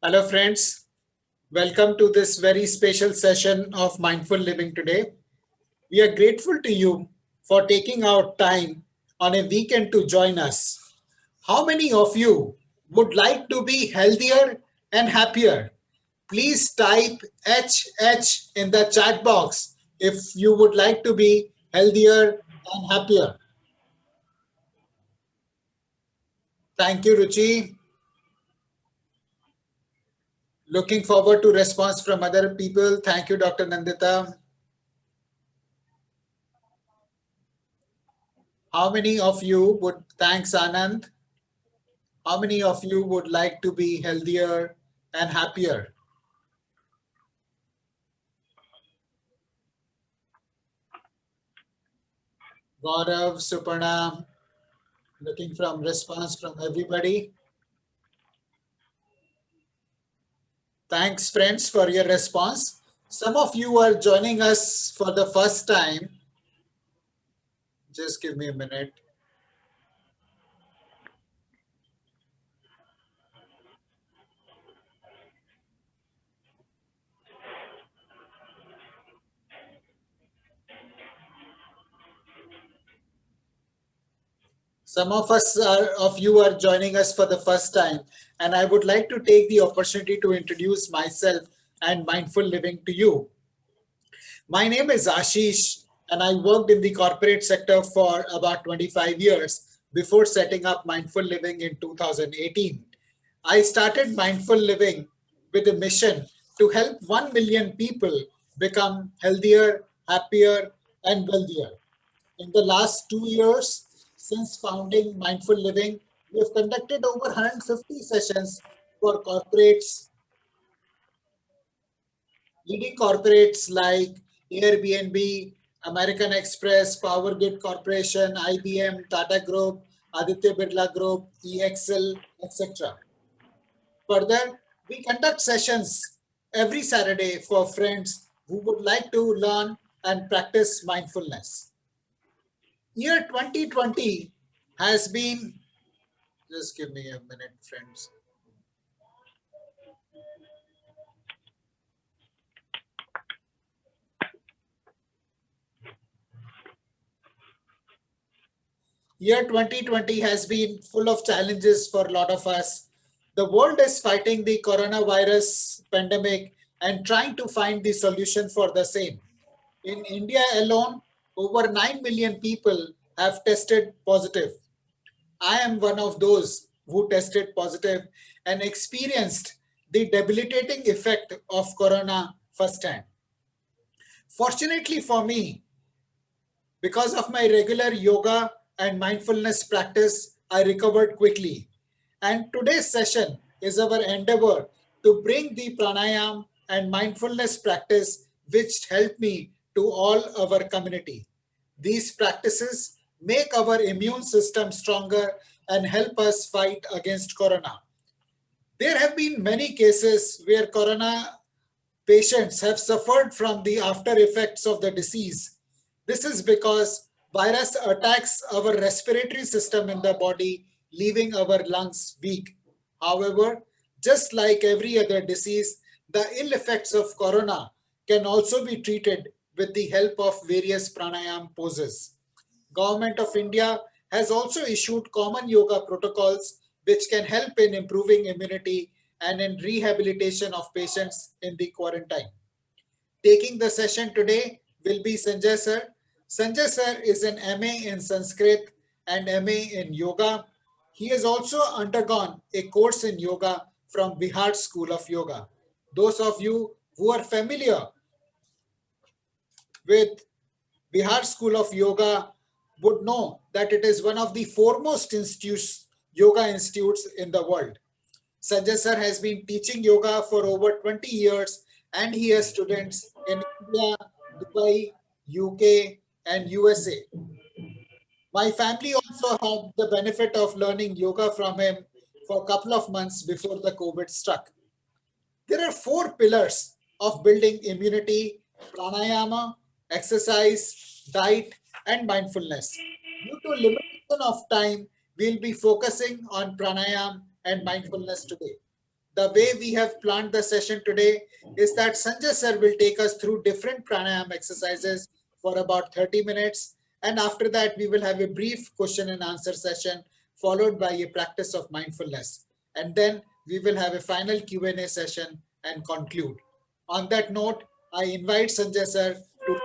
Hello, friends. Welcome to this very special session of Mindful Living today. We are grateful to you for taking out time on a weekend to join us. How many of you would like to be healthier and happier? Please type HH in the chat box if you would like to be healthier and happier. Thank you, Ruchi. Looking forward to response from other people. Thank you, Dr. Nandita. How many of you would, thanks Anand, how many of you would like to be healthier and happier? Gaurav, Suparna, looking from response from everybody. Thanks friends for your response. Some of you are joining us for the first time. Just give me a minute. Some of you are joining us for the first time, and I would like to take the opportunity to introduce myself and mindful living to you. My name is Ashish, and I worked in the corporate sector for about 25 years before setting up Mindful Living in 2018. I started Mindful Living with a mission to help 1 million people become healthier, happier, and wealthier. In the last 2 years, since founding Mindful Living, we have conducted over 150 sessions for corporates, leading corporates like Airbnb, American Express, PowerGrid Corporation, IBM, Tata Group, Aditya Birla Group, EXL, etc. Further, we conduct sessions every Saturday for friends who would like to learn and practice mindfulness. Year 2020 has been, just give me a minute, friends. Year 2020 has been full of challenges for a lot of us. The world is fighting the coronavirus pandemic and trying to find the solution for the same. In India alone, over 9 million people have tested positive. I am one of those who tested positive and experienced the debilitating effect of corona firsthand. Fortunately for me, because of my regular yoga and mindfulness practice, I recovered quickly. And today's session is our endeavor to bring the pranayam and mindfulness practice which helped me to all our community. These practices make our immune system stronger and help us fight against corona. There have been many cases where corona patients have suffered from the after effects of the disease. This is because virus attacks our respiratory system in the body, leaving our lungs weak. However, just like every other disease, the ill effects of corona can also be treated with the help of various pranayam poses. Government of India has also issued common yoga protocols which can help in improving immunity and in rehabilitation of patients in the quarantine. Taking the session today will be Sanjay sir. Sanjay sir is an MA in Sanskrit and MA in yoga. He has also undergone a course in yoga from Bihar School of Yoga. Those of you who are familiar with Bihar School of Yoga would know that it is one of the foremost yoga institutes in the world. Sanjay sir has been teaching yoga for over 20 years and he has students in India, Dubai, UK, and USA. My family also had the benefit of learning yoga from him for a couple of months before the COVID struck. There are four pillars of building immunity: pranayama, exercise, diet, and mindfulness. Due to limitation of time, we'll be focusing on pranayama and mindfulness today. the way we have planned the session today is that Sanjay sir will take us through different pranayama exercises for about 30 minutes. And after that, we will have a brief question and answer session followed by a practice of mindfulness. And then we will have a final Q&A session and conclude. On that note, I invite Sanjay sir to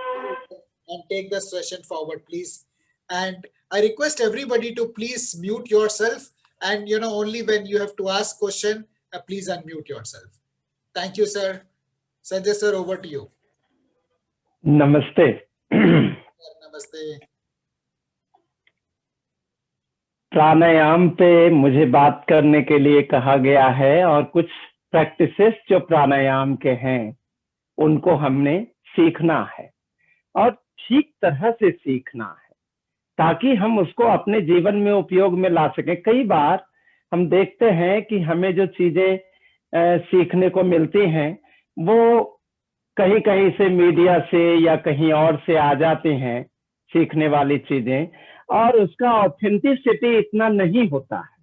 and take the session forward, please. And I request everybody to please mute yourself, and only when you have to ask question, please unmute yourself. Thank you, sir. Sanjay sir, over to you. नमस्ते। नमस्ते। प्राणायाम पे मुझे बात करने के लिए कहा गया है और कुछ प्रैक्टिसेस जो प्राणायाम के हैं उनको हमने सीखना है और ठीक तरह से सीखना है ताकि हम उसको अपने जीवन में उपयोग में ला सकें। कई बार हम देखते हैं कि हमें जो चीजें सीखने को मिलती हैं वो कहीं कहीं से मीडिया से या कहीं और से आ जाती हैं सीखने वाली चीजें, और उसका ऑथेंटिसिटी इतना नहीं होता है।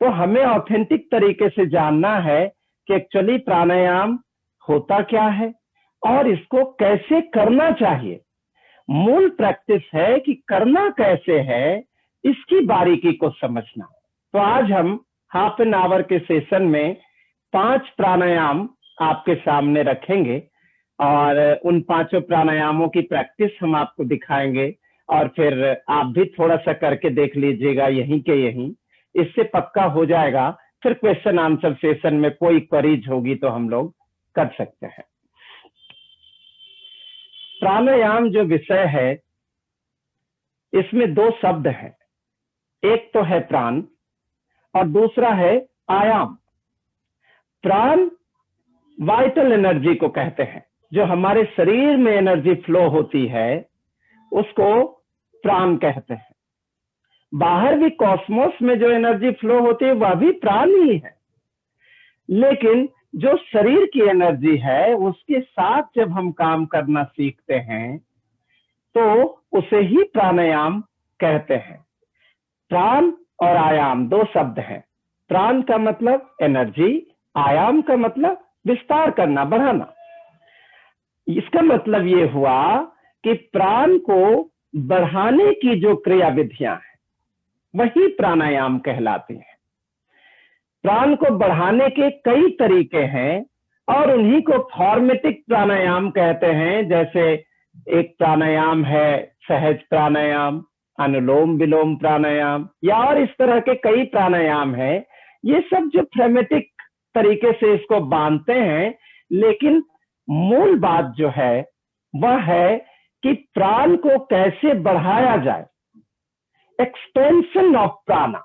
तो हमें ऑथेंटिक तरीके से जानना है कि एक्चुअली प्राणायाम होता क्या है और इसको कैसे करना चाहिए। मूल प्रैक्टिस है कि करना कैसे है, इसकी बारीकी को समझना। तो आज हम हाफ एन आवर के सेशन में 5 प्राणायाम आपके सामने रखेंगे और उन 5 प्राणायामों की प्रैक्टिस हम आपको दिखाएंगे और फिर आप भी थोड़ा सा करके देख लीजिएगा यहीं के यहीं। इससे पक्का हो जाएगा। फिर क्वेश्चन आंसर सेशन में कोई क्वेरीज होगी तो हम लोग कर सकते हैं। प्राणायाम जो विषय है इसमें 2 शब्द हैं, एक तो है प्राण और दूसरा है आयाम। प्राण वाइटल एनर्जी को कहते हैं, जो हमारे शरीर में एनर्जी फ्लो होती है उसको प्राण कहते हैं। बाहर भी कॉस्मोस में जो एनर्जी फ्लो होती है वह भी प्राण ही है, लेकिन जो शरीर की एनर्जी है उसके साथ जब हम काम करना सीखते हैं तो उसे ही प्राणायाम कहते हैं। प्राण और आयाम 2 शब्द हैं। प्राण का मतलब एनर्जी, आयाम का मतलब विस्तार करना, बढ़ाना। इसका मतलब ये हुआ कि प्राण को बढ़ाने की जो क्रिया विधियां हैं वही प्राणायाम कहलाती हैं। प्राण को बढ़ाने के कई तरीके हैं और उन्हीं को फॉर्मेटिक प्राणायाम कहते हैं। जैसे एक प्राणायाम है सहज प्राणायाम, अनुलोम विलोम प्राणायाम, या और इस तरह के कई प्राणायाम हैं। ये सब जो फ्रेमेटिक तरीके से इसको बांधते हैं, लेकिन मूल बात जो है वह है कि प्राण को कैसे बढ़ाया जाए। एक्सपेंशन ऑफ प्राणा।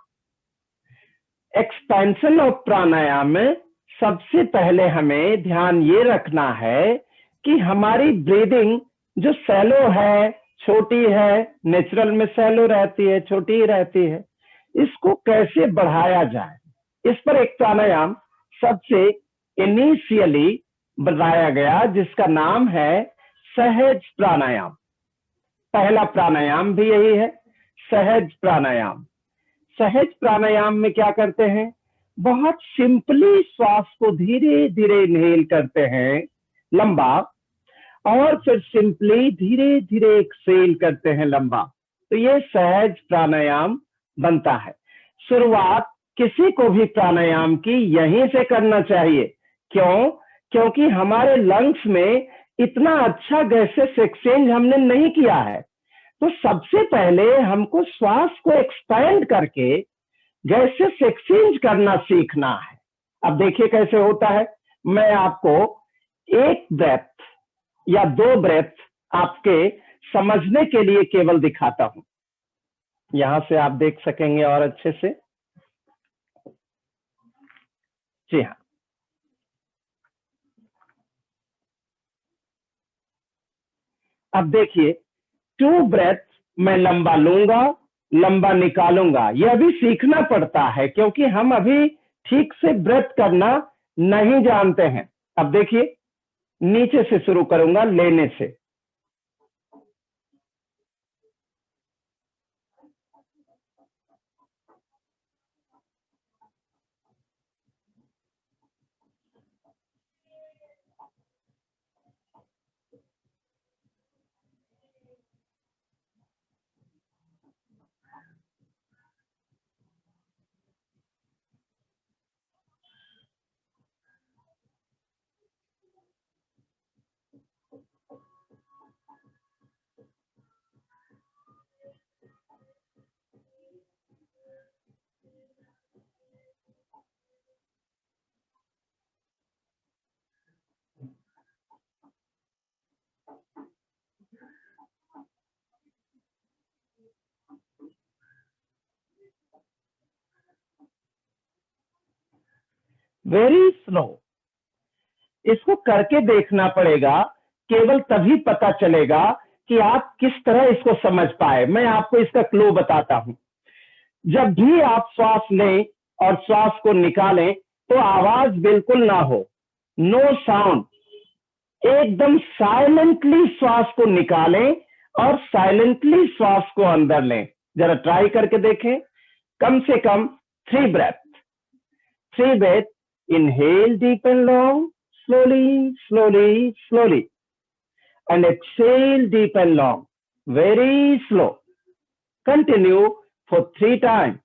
एक्सपेंशन ऑफ प्राणायाम में सबसे पहले हमें ध्यान ये रखना है कि हमारी ब्रीदिंग जो सैलो है, छोटी है, नेचुरल में सैलो रहती है, छोटी ही रहती है, इसको कैसे बढ़ाया जाए। इस पर एक प्राणायाम सबसे इनिशियली बनाया गया जिसका नाम है सहज प्राणायाम। पहला प्राणायाम भी यही है, सहज प्राणायाम। सहज प्राणायाम में क्या करते हैं, बहुत सिंपली श्वास को धीरे धीरे इनहेल करते हैं लंबा, और फिर सिंपली धीरे धीरे एक्सहेल करते हैं लंबा। तो ये सहज प्राणायाम बनता है। शुरुआत किसी को भी प्राणायाम की यहीं से करना चाहिए। क्यों? क्योंकि हमारे लंग्स में इतना अच्छा गैसेस एक्सचेंज हमने नहीं किया है। तो सबसे पहले हमको श्वास को एक्सपैंड करके गैसेस एक्सचेंज करना सीखना है। अब देखिए कैसे होता है। मैं आपको एक ब्रेथ या 2 ब्रेथ आपके समझने के लिए केवल दिखाता हूं। यहां से आप देख सकेंगे और अच्छे से। जी हाँ, अब देखिए 2 ब्रेथ मैं लंबा लूंगा, लंबा निकालूंगा। यह भी सीखना पड़ता है क्योंकि हम अभी ठीक से ब्रेथ करना नहीं जानते हैं। अब देखिए नीचे से शुरू करूंगा, लेने से। Very slow. इसको करके देखना पड़ेगा, केवल तभी पता चलेगा कि आप किस तरह इसको समझ पाए। मैं आपको इसका क्लू बताता हूं। जब भी आप श्वास लें और श्वास को निकालें तो आवाज बिल्कुल ना हो, नो साउंड। एकदम साइलेंटली श्वास को निकालें और साइलेंटली श्वास को अंदर लें। जरा ट्राई करके देखें, कम से कम 3 breath. 3 breath, inhale deep and long, slowly, slowly, slowly, and exhale deep and long, very slow. Continue for 3 times.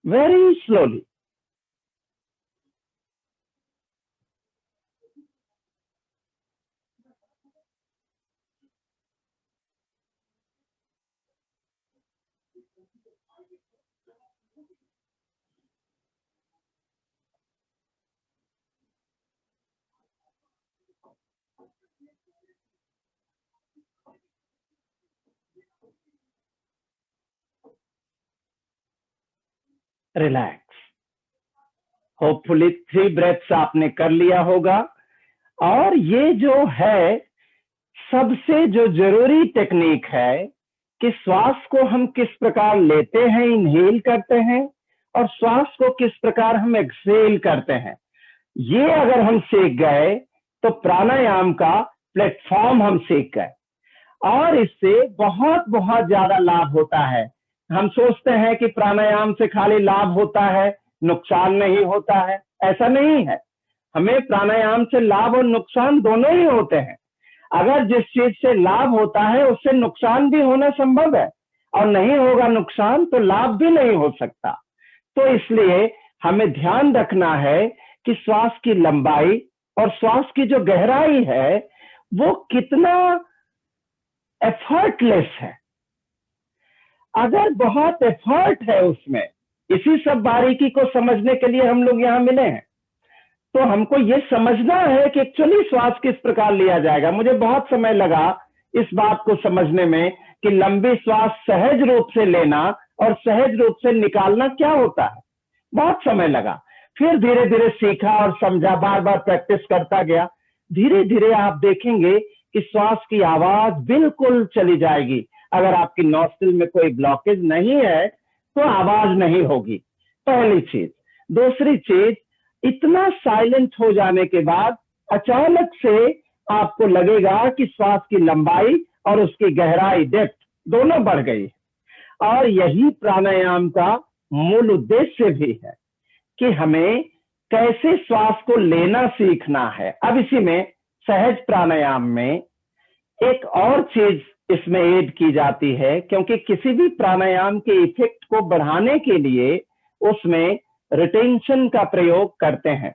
Very slowly. Relax. Hopefully 3 breaths आपने कर लिया होगा। और ये जो है सबसे जो जरूरी टेक्निक है कि श्वास को हम किस प्रकार लेते हैं, इनहेल करते हैं, और श्वास को किस प्रकार हम एक्सहेल करते हैं। ये अगर हम सीख गए तो प्राणायाम का प्लेटफॉर्म हम सीख गए, और इससे बहुत बहुत ज्यादा लाभ होता है। हम सोचते हैं कि प्राणायाम से खाली लाभ होता है, नुकसान नहीं होता है। ऐसा नहीं है। हमें प्राणायाम से लाभ और नुकसान दोनों ही होते हैं। अगर जिस चीज से लाभ होता है उससे नुकसान भी होना संभव है, और नहीं होगा नुकसान तो लाभ भी नहीं हो सकता। तो इसलिए हमें ध्यान रखना है कि श्वास की लंबाई और श्वास की जो गहराई है वो कितना एफर्टलेस है। अगर बहुत एफर्ट है उसमें, इसी सब बारीकी को समझने के लिए हम लोग यहाँ मिले हैं। तो हमको ये समझना है कि एक्चुअली श्वास किस प्रकार लिया जाएगा। मुझे बहुत समय लगा इस बात को समझने में कि लंबी श्वास सहज रूप से लेना और सहज रूप से निकालना क्या होता है। बहुत समय लगा, फिर धीरे धीरे सीखा और समझा, बार बार प्रैक्टिस करता गया। धीरे धीरे आप देखेंगे कि श्वास की आवाज बिल्कुल चली जाएगी। अगर आपकी नॉस्ट्रिल में कोई ब्लॉकेज नहीं है तो आवाज नहीं होगी, पहली चीज। दूसरी चीज, इतना साइलेंट हो जाने के बाद अचानक से आपको लगेगा कि श्वास की लंबाई और उसकी गहराई, डेप्थ दोनों बढ़ गई। और यही प्राणायाम का मूल उद्देश्य भी है कि हमें कैसे श्वास को लेना सीखना है। अब इसी में सहज प्राणायाम में एक और चीज इसमें ऐड की जाती है, क्योंकि किसी भी प्राणायाम के इफेक्ट को बढ़ाने के लिए उसमें रिटेंशन का प्रयोग करते हैं।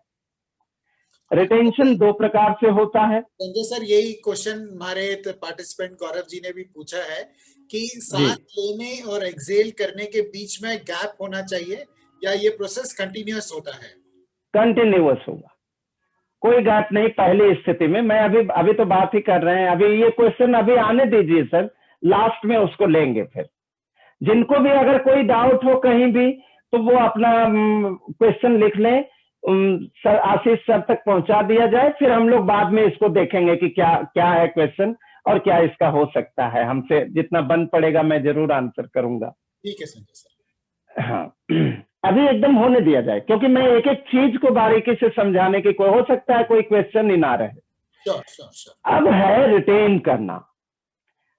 रिटेंशन 2 प्रकार से होता है। संजय सर, यही क्वेश्चन हमारे पार्टिसिपेंट गौरव जी ने भी पूछा है कि सांस लेने और एक्सहेल करने के बीच में गैप होना चाहिए या ये प्रोसेस कंटिन्यूअस होता है? कंटिन्यूअस होगा, कोई गैप नहीं पहली स्थिति में। मैं अभी तो बात ही कर रहे हैं। अभी ये क्वेश्चन अभी आने दीजिए सर, लास्ट में उसको लेंगे। फिर जिनको भी अगर कोई डाउट हो कहीं भी तो वो अपना क्वेश्चन लिख लें, सर आशीष सर तक पहुंचा दिया जाए। फिर हम लोग बाद में इसको देखेंगे कि क्या क्या है क्वेश्चन और क्या इसका हो सकता है। हमसे जितना बन पड़ेगा मैं जरूर आंसर करूंगा। ठीक है संजय सर। हाँ, अभी एकदम होने दिया जाए, क्योंकि मैं एक एक चीज को बारीकी से समझाने की, कोई हो सकता है कोई क्वेश्चन ही ना रहे। श्योर। अब है रिटेन करना।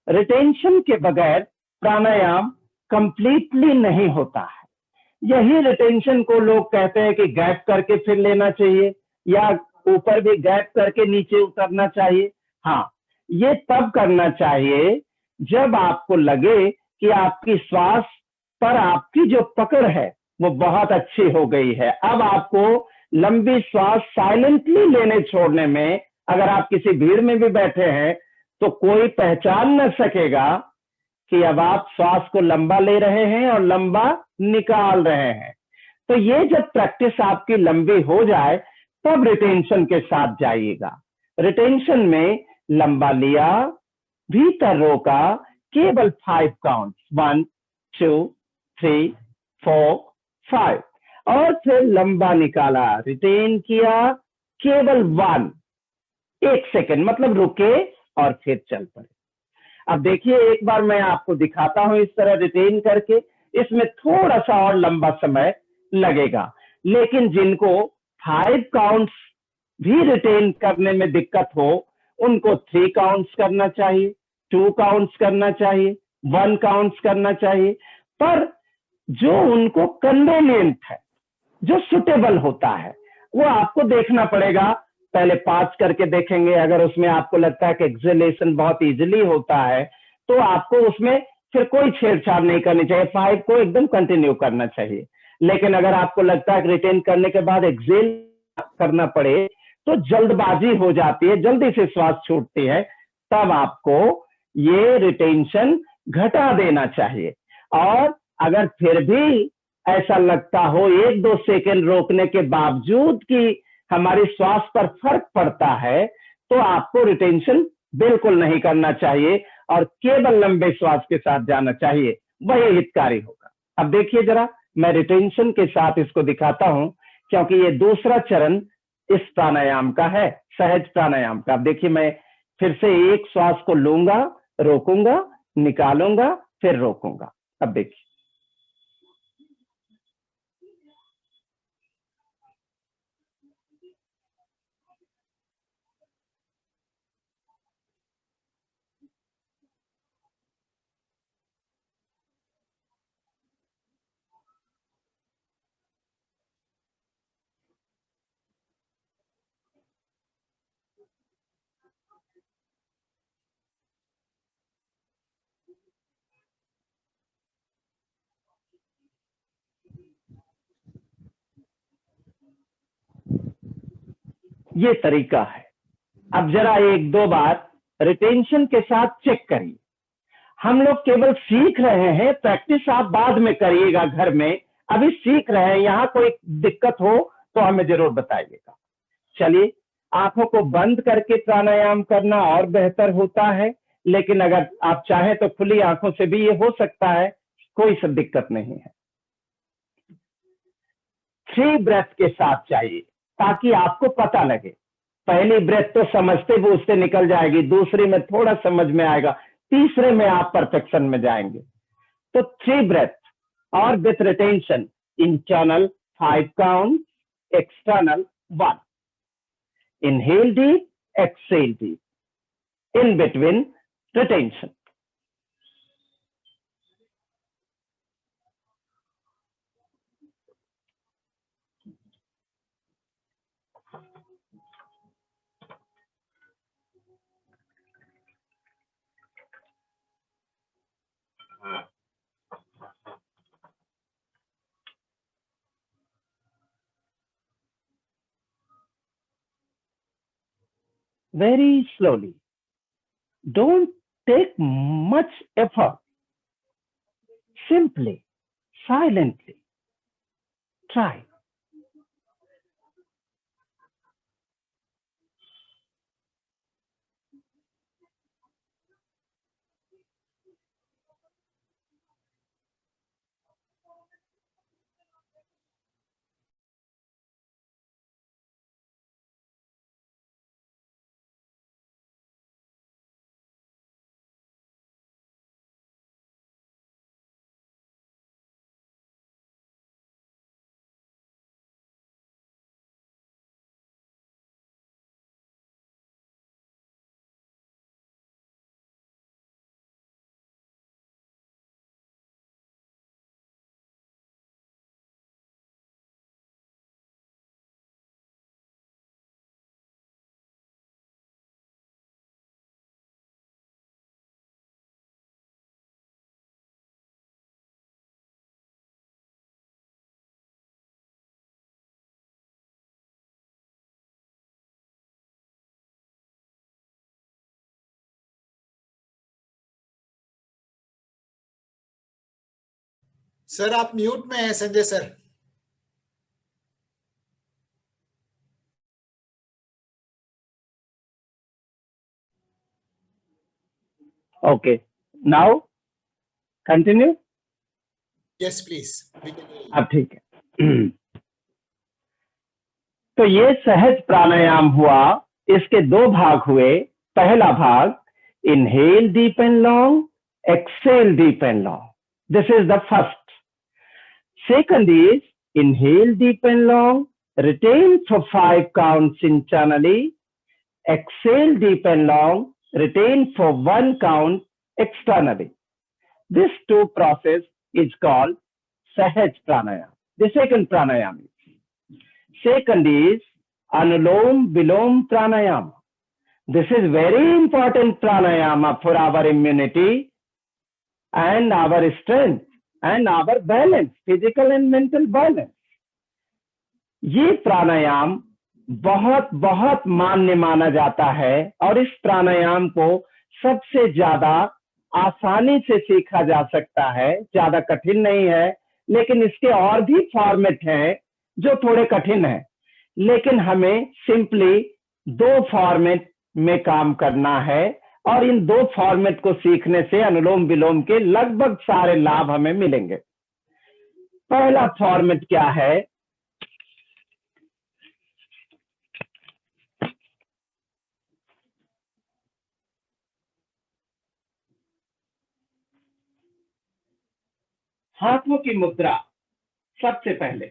रिटेंशन के बगैर प्राणायाम कंप्लीटली नहीं होता है। यही रिटेंशन को लोग कहते हैं कि गैप करके फिर लेना चाहिए, या ऊपर भी गैप करके नीचे उतरना चाहिए। हाँ, ये तब करना चाहिए जब आपको लगे कि आपकी श्वास पर आपकी जो पकड़ है वो बहुत अच्छी हो गई है। अब आपको लंबी श्वास साइलेंटली लेने छोड़ने में, अगर आप किसी भीड़ में भी बैठे हैं तो कोई पहचान न सकेगा कि अब आप श्वास को लंबा ले रहे हैं और लंबा निकाल रहे हैं। तो ये जब प्रैक्टिस आपकी लंबी हो जाए तब रिटेंशन के साथ जाइएगा। रिटेंशन में लंबा लिया, भीतर रोका, केवल 5 काउंट, 1 2 3 4 5, और फिर लंबा निकाला, रिटेन किया, केवल 1 सेकेंड, मतलब रुके और फिर चल पड़े। अब देखिए एक बार मैं आपको दिखाता हूं इस तरह रिटेन करके। इसमें थोड़ा सा और लंबा समय लगेगा, लेकिन जिनको 5 काउंट्स भी रिटेन करने में दिक्कत हो उनको 3 काउंट्स करना चाहिए, 2 काउंट्स करना चाहिए, 1 काउंट्स करना चाहिए। पर जो उनको कन्वीनियंट है, जो सुटेबल होता है, वो आपको देखना पड़ेगा। पहले 5 करके देखेंगे, अगर उसमें आपको लगता है कि एक्सेलेशन बहुत इजीली होता है तो आपको उसमें फिर कोई छेड़छाड़ नहीं करनी चाहिए, 5 को एकदम कंटिन्यू करना चाहिए। लेकिन अगर आपको लगता है कि रिटेन करने के बाद एक्सेल करना पड़े तो जल्दबाजी हो जाती है, जल्दी से श्वास छूटती है, तब आपको ये रिटेंशन घटा देना चाहिए। और अगर फिर भी ऐसा लगता हो 1-2 सेकंड रोकने के बावजूद कि हमारी श्वास पर फर्क पड़ता है, तो आपको रिटेंशन बिल्कुल नहीं करना चाहिए और केवल लंबे श्वास के साथ जाना चाहिए, वही हितकारी होगा। अब देखिए जरा, मैं रिटेंशन के साथ इसको दिखाता हूं, क्योंकि ये दूसरा चरण इस प्राणायाम का है, सहज प्राणायाम का। अब देखिए मैं फिर से एक श्वास को लूंगा, रोकूंगा, निकालूंगा, फिर रोकूंगा। अब देखिए, ये तरीका है। अब जरा 1-2 बार रिटेंशन के साथ चेक करिए। हम लोग केवल सीख रहे हैं, प्रैक्टिस आप बाद में करिएगा घर में, अभी सीख रहे हैं। यहाँ कोई दिक्कत हो तो हमें जरूर बताइएगा। चलिए, आंखों को बंद करके प्राणायाम करना और बेहतर होता है, लेकिन अगर आप चाहें तो खुली आंखों से भी ये हो सकता है, कोई सब दिक्कत नहीं है। 3 ब्रेथ के साथ चाहिए ताकि आपको पता लगे। पहली ब्रेथ तो समझते बूझते निकल जाएगी, दूसरी में थोड़ा समझ में आएगा, तीसरे में आप परफेक्शन में जाएंगे। तो 3 ब्रेथ और with retention, internal 5 count, external 1। Inhale deep, exhale deep. In between, retention. Very slowly. Don't take much effort. Simply, silently, try. Sir आप म्यूट में हैं Sanjay sir. Okay. Now continue. Yes please. अब ठीक है। तो ये सहज प्राणायाम हुआ, इसके दो भाग हुए। पहला भाग inhale deep and long, exhale deep and long, this is the first. Second is inhale deep and long, retain for 5 counts internally, exhale deep and long, retain for 1 count externally. This two process is called Sahaj Pranayam, the second pranayam. Second is Anulom Vilom Pranayama. This is very important pranayama for our immunity and our strength and our balance, physical and mental balance. ये प्राणायाम बहुत बहुत मान्य माना जाता है और इस प्राणायाम को सबसे ज्यादा आसानी से सीखा जा सकता है, ज्यादा कठिन नहीं है। लेकिन इसके और भी फॉर्मेट हैं जो थोड़े कठिन हैं, लेकिन हमें सिंपली 2 फॉर्मेट में काम करना है और इन 2 फॉर्मेट को सीखने से अनुलोम विलोम के लगभग सारे लाभ हमें मिलेंगे। पहला फॉर्मेट क्या है? हाथों की मुद्रा। सबसे पहले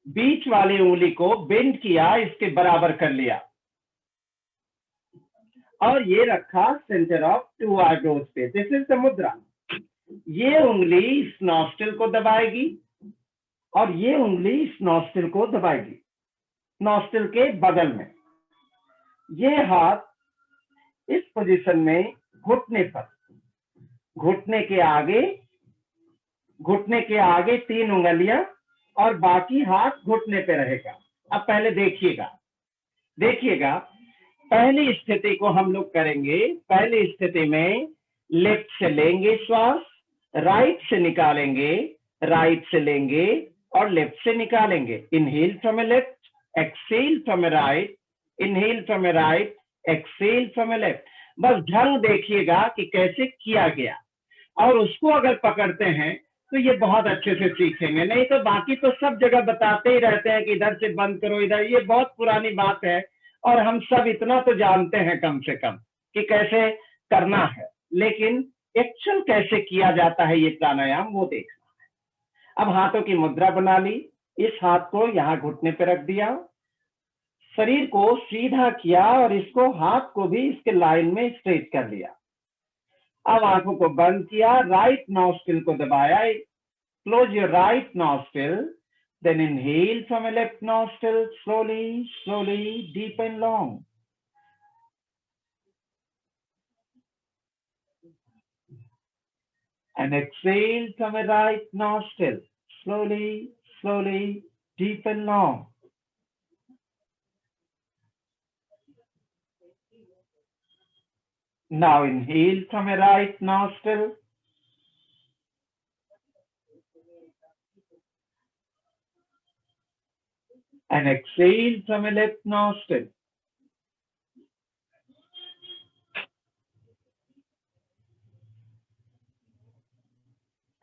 बीच वाली उंगली को बेंड किया, इसके बराबर कर लिया और ये रखा सेंटर ऑफ 2 आईब्रोज पे। दिस इज द मुद्रा। ये उंगली इस नॉस्ट्रिल को दबाएगी और ये उंगली इस नॉस्ट्रिल को दबाएगी, नॉस्ट्रिल के बगल में। ये हाथ इस पोजीशन में घुटने पर, घुटने के आगे 3 उंगलियां और बाकी हाथ घुटने पे रहेगा। अब पहले देखिएगा पहली स्थिति को हम लोग करेंगे। पहली स्थिति में लेफ्ट से लेंगे श्वास, राइट से निकालेंगे, राइट से लेंगे और लेफ्ट से निकालेंगे। Inhale from a left, exhale from a right, inhale from a right, exhale from a left. बस ढंग देखिएगा कि कैसे किया गया और उसको अगर पकड़ते हैं तो ये बहुत अच्छे से सीखेंगे। नहीं तो बाकी तो सब जगह बताते ही रहते हैं कि इधर से बंद करो, इधर। ये बहुत पुरानी बात है और हम सब इतना तो जानते हैं कम से कम कि कैसे करना है, लेकिन एक्चुअल कैसे किया जाता है ये प्राणायाम वो देखना है। अब हाथों की मुद्रा बना ली, इस हाथ को यहाँ घुटने पे रख दिया, शरीर को सीधा किया और इसको हाथ को भी इसके लाइन में स्ट्रेट कर लिया। अब आंखों को बंद किया, राइट नॉस्ट्रिल को दबाया, close your right nostril, then inhale from a left nostril, slowly slowly deep and long, and exhale from a right nostril, slowly slowly deep and long. Now inhale from a right nostril and exhale from a left nostril.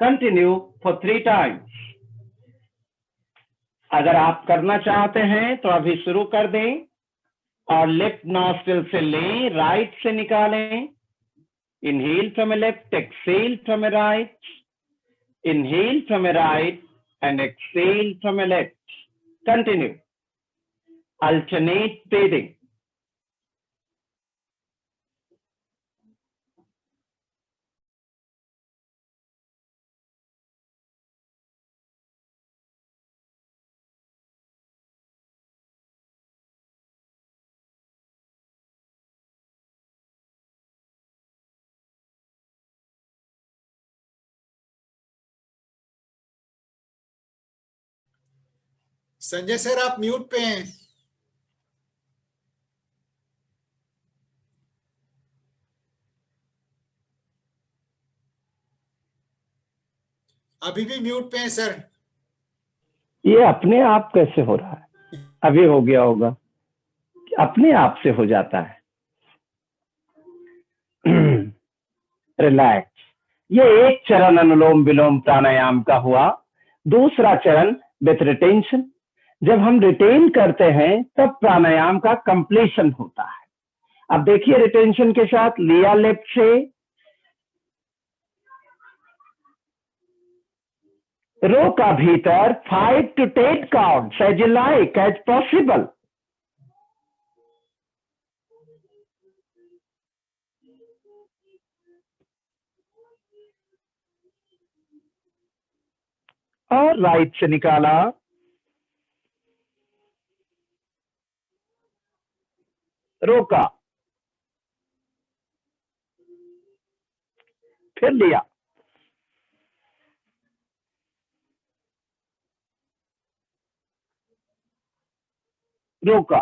Continue for 3 times. अगर आप करना चाहते हैं तो अभी शुरू कर दें और लेफ्ट नॉस्ट्रिल से लें, राइट से निकालें। Inhale from a left, exhale from a right, inhale from a right and exhale from a left. Continue. Alternate breathing. Sanjay sir आप म्यूट पे हैं। अभी भी म्यूट पे हैं सर। ये अपने आप कैसे हो रहा है? अभी हो गया होगा, अपने आप से हो जाता है। रिलैक्स। ये एक चरण अनुलोम विलोम प्राणायाम का हुआ। दूसरा चरण विथ रिटेंशन। जब हम रिटेन करते हैं तब प्राणायाम का कंप्लीशन होता है। अब देखिए रिटेंशन के साथ लिया लेफ्ट से, रोका भीतर 5 to 10 counts as you like, as possible. और राइट से निकाला, रोका, फिर लिया, रोका,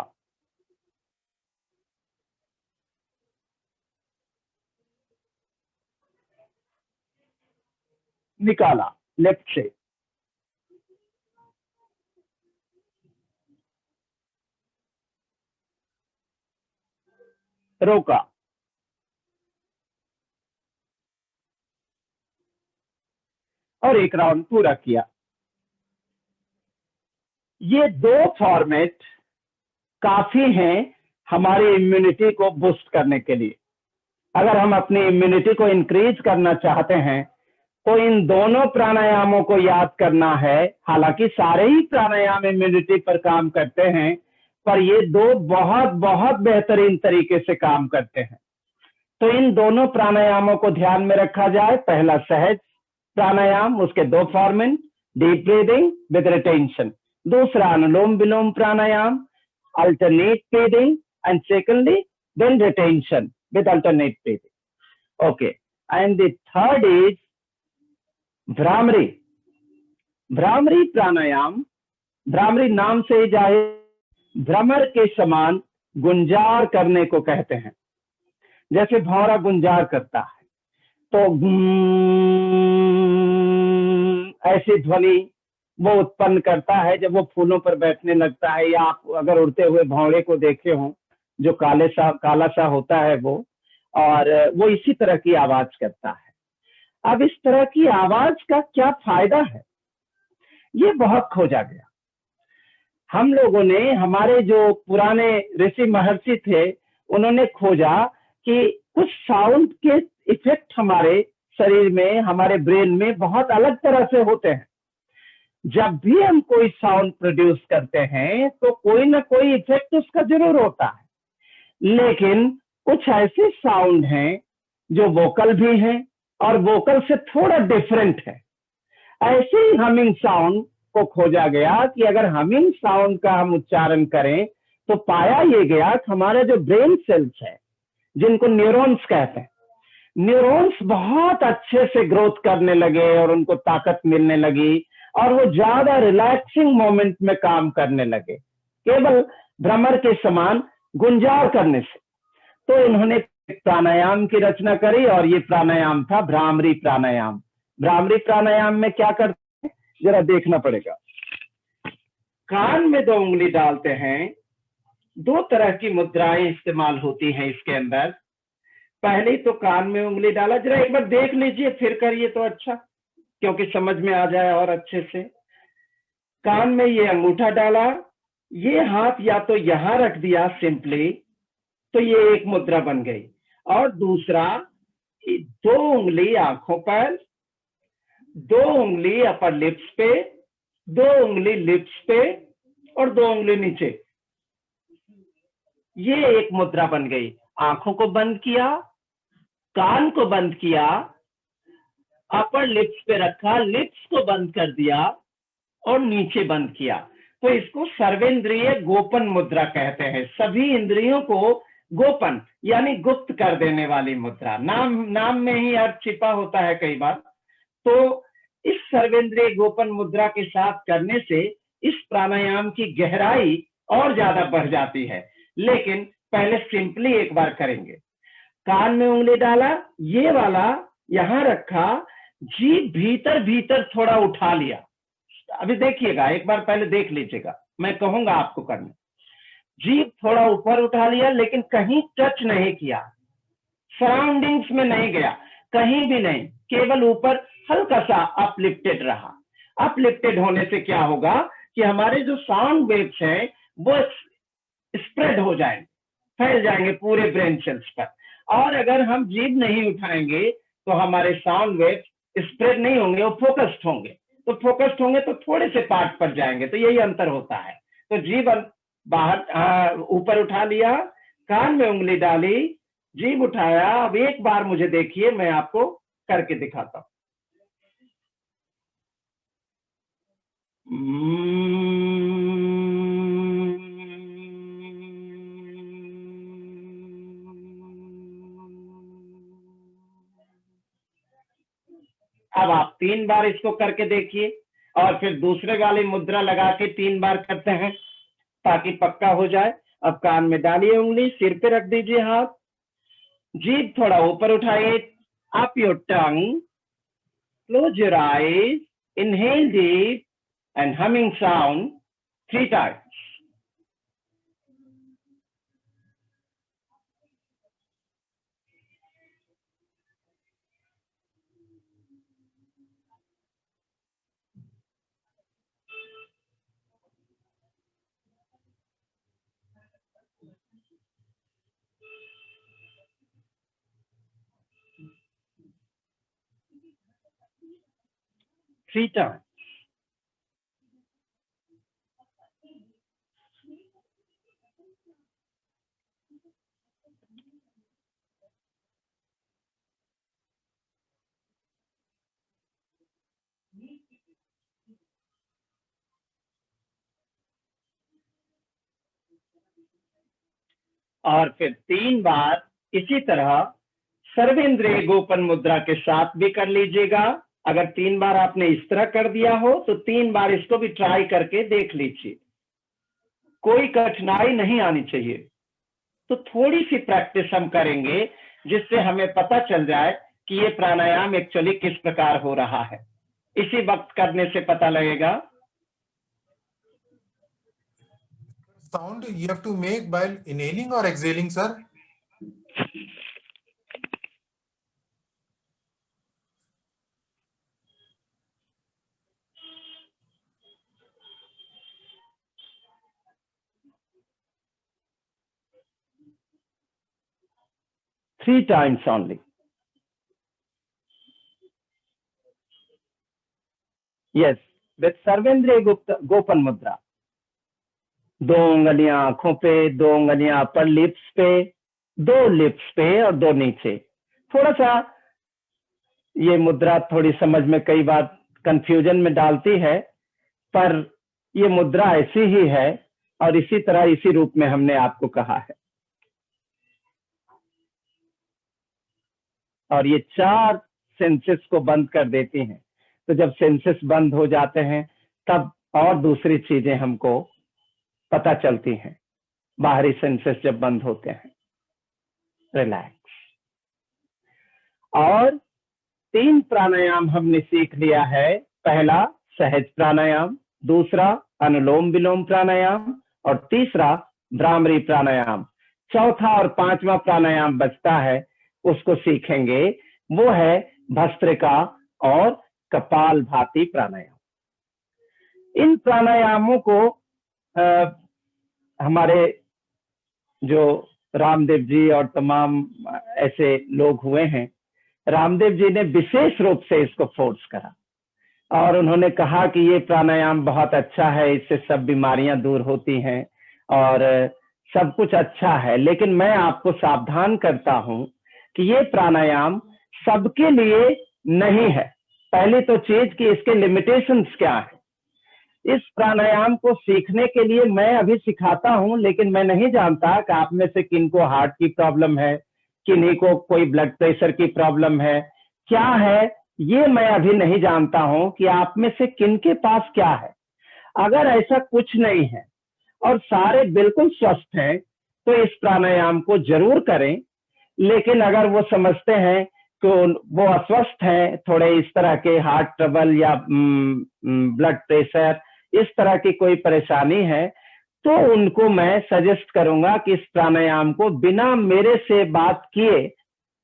निकाला लेफ्ट से, रोका, और एक राउंड पूरा किया। ये दो फॉर्मेट काफी हैं हमारी इम्यूनिटी को बूस्ट करने के लिए। अगर हम अपनी इम्यूनिटी को इंक्रीज करना चाहते हैं तो इन दोनों प्राणायामों को याद करना है। हालांकि सारे ही प्राणायाम इम्यूनिटी पर काम करते हैं, पर ये दो बहुत बहुत बेहतरीन तरीके से काम करते हैं। तो इन दोनों प्राणायामों को ध्यान में रखा जाए। पहला सहज प्राणायाम, उसके दो format, deep breathing with retention. दूसरा anulom vilom pranayama, alternate breathing, and secondly then retention with alternate breathing. Okay, and the third is bhramari. Bhramari pranayama, bhramari नाम से ही जाहिर, भ्रमर के समान गुंजार करने को कहते हैं। जैसे भौरा गुंजार करता है तो ऐसी ध्वनि वो उत्पन्न करता है जब वो फूलों पर बैठने लगता है। या आप अगर उड़ते हुए भौरे को देखे हो, जो काला सा होता है वो, और वो इसी तरह की आवाज करता है। अब इस तरह की आवाज का क्या फायदा है, ये बहुत खोजा गया। हम लोगों ने, हमारे जो पुराने ऋषि महर्षि थे, उन्होंने खोजा कि कुछ साउंड के इफेक्ट हमारे शरीर में, हमारे ब्रेन में बहुत अलग तरह से होते हैं। जब भी हम कोई साउंड प्रोड्यूस करते हैं तो कोई ना कोई इफेक्ट उसका जरूर होता है, लेकिन कुछ ऐसे साउंड हैं जो वोकल भी हैं और वोकल से थोड़ा डिफरेंट है। ऐसे ही हमिंग साउंड को खोजा गया कि अगर हमिंग साउंड का हम उच्चारण करें तो पाया ये गया कि हमारे जो ब्रेन सेल्स है, जिनको न्यूरॉन्स कहते हैं, न्यूरॉन्स बहुत अच्छे से ग्रोथ करने लगे और उनको ताकत मिलने लगी और वो ज्यादा रिलैक्सिंग मोमेंट में काम करने लगे, केवल भ्रमर के समान गुंजार करने से। तो इन्होंने प्राणायाम की रचना करी और ये प्राणायाम था भ्रामरी प्राणायाम। भ्रामरी प्राणायाम में क्या करते हैं जरा देखना पड़ेगा। कान में दो उंगली डालते हैं, दो तरह की मुद्राएं इस्तेमाल होती हैं इसके अंदर। पहले तो कान में उंगली डाला, जरा एक बार देख लीजिए फिर करिए तो अच्छा, क्योंकि समझ में आ जाए और अच्छे से। कान में ये अंगूठा डाला, ये हाथ या तो यहां रख दिया सिंपली, तो ये एक मुद्रा बन गई। और दूसरा, दो उंगली आंखों पर, दो उंगली अपर लिप्स पे, दो उंगली लिप्स पे और दो उंगली नीचे, ये एक मुद्रा बन गई। आंखों को बंद किया, कान को बंद किया, अपर लिप्स पे रखा, लिप्स को बंद कर दिया और नीचे बंद किया। तो इसको सर्वेंद्रिय गोपन मुद्रा कहते हैं। सभी इंद्रियों को गोपन यानी गुप्त कर देने वाली मुद्रा। नाम में ही अर्थ छिपा होता है कई बार। तो इस सर्वेंद्रिय गोपन मुद्रा के साथ करने से इस प्राणायाम की गहराई और ज्यादा बढ़ जाती है। लेकिन पहले सिंपली एक बार करेंगे। कान में उंगली डाला, ये वाला यहां रखा, जीभ भीतर भीतर थोड़ा उठा लिया। अभी देखिएगा, एक बार पहले देख लीजिएगा, मैं कहूंगा आपको करने। जीभ थोड़ा ऊपर उठा लिया, लेकिन कहीं टच नहीं किया, सराउंडिंग्स में नहीं गया, कहीं भी नहीं, केवल ऊपर हल्का सा अपलिफ्टेड रहा। अपलिफ्टेड होने से क्या होगा कि हमारे जो साउंड वेव्स हैं वो स्प्रेड हो जाएंगे, फैल जाएंगे पूरे ब्रेन सेल्स पर। और अगर हम जीभ नहीं उठाएंगे तो हमारे साउंड वेव्स स्प्रेड नहीं होंगे, वो फोकस्ड होंगे। तो फोकस्ड होंगे तो थोड़े से पार्ट पर जाएंगे, तो यही अंतर होता है। तो जीभ बाहर ऊपर उठा लिया, कान में उंगली डाली, जीभ उठाया। अब एक बार मुझे देखिए, मैं आपको करके दिखाता हूं। अब आप 3 बार इसको करके देखिए, और फिर दूसरे वाली मुद्रा लगा के 3 बार करते हैं ताकि पक्का हो जाए। अब कान में डालिए उंगली, सिर पे रख दीजिए हाथ, जीभ थोड़ा ऊपर उठाइए, up your tongue, close your eyes, inhale deep and humming sound 3 times. Three times. और फिर 3 बार इसी तरह सर्वेंद्रिय गोपन मुद्रा के साथ भी कर लीजिएगा। अगर 3 बार आपने इस तरह कर दिया हो तो 3 बार इसको भी ट्राई करके देख लीजिए, कोई कठिनाई नहीं आनी चाहिए। तो थोड़ी सी प्रैक्टिस हम करेंगे जिससे हमें पता चल जाए कि ये प्राणायाम एक्चुअली किस प्रकार हो रहा है। इसी वक्त करने से पता लगेगा। Sound you have to make while inhaling or exhaling, sir? Three times only. Yes, with सर्वेंद्रिय गोपन मुद्रा। 2 उंगलियां आंखों पे, 2 उंगलियां अपर लिप्स पे, 2 लिप्स पे और 2 नीचे। थोड़ा सा ये मुद्रा थोड़ी समझ में कई बार कंफ्यूजन में डालती है, पर ये मुद्रा ऐसी ही है और इसी तरह इसी रूप में हमने आपको कहा है। और ये 4 सेंसेस को बंद कर देती हैं। तो जब सेंसेस बंद हो जाते हैं तब और दूसरी चीजें हमको पता चलती हैं, बाहरी सेंसेस जब बंद होते हैं। रिलैक्स। और 3 प्राणायाम हमने सीख लिया है। पहला सहज प्राणायाम, दूसरा अनुलोम विलोम प्राणायाम और तीसरा भ्रामरी प्राणायाम। चौथा और 5वां प्राणायाम बचता है, उसको सीखेंगे, वो है भस्त्रिका और कपालभाति प्राणायाम। इन प्राणायामों को हमारे जो रामदेव जी और तमाम ऐसे लोग हुए हैं, रामदेव जी ने विशेष रूप से इसको फोर्स करा और उन्होंने कहा कि ये प्राणायाम बहुत अच्छा है, इससे सब बीमारियां दूर होती हैं और सब कुछ अच्छा है। लेकिन मैं आपको सावधान करता हूं कि ये प्राणायाम सबके लिए नहीं है। पहली तो चीज कि इसके लिमिटेशंस क्या है। इस प्राणायाम को सीखने के लिए मैं अभी सिखाता हूं, लेकिन मैं नहीं जानता कि आप में से किन को हार्ट की प्रॉब्लम है, किन्हीं को कोई ब्लड प्रेशर की प्रॉब्लम है, क्या है ये मैं अभी नहीं जानता हूं कि आप में से किन के पास क्या है। अगर ऐसा कुछ नहीं है और सारे बिल्कुल स्वस्थ हैं तो इस प्राणायाम को जरूर करें। लेकिन अगर वो समझते हैं वो अस्वस्थ हैं, थोड़े इस तरह के हार्ट ट्रबल या ब्लड प्रेशर, इस तरह की कोई परेशानी है, तो उनको मैं सजेस्ट करूंगा कि इस प्राणायाम को बिना मेरे से बात किए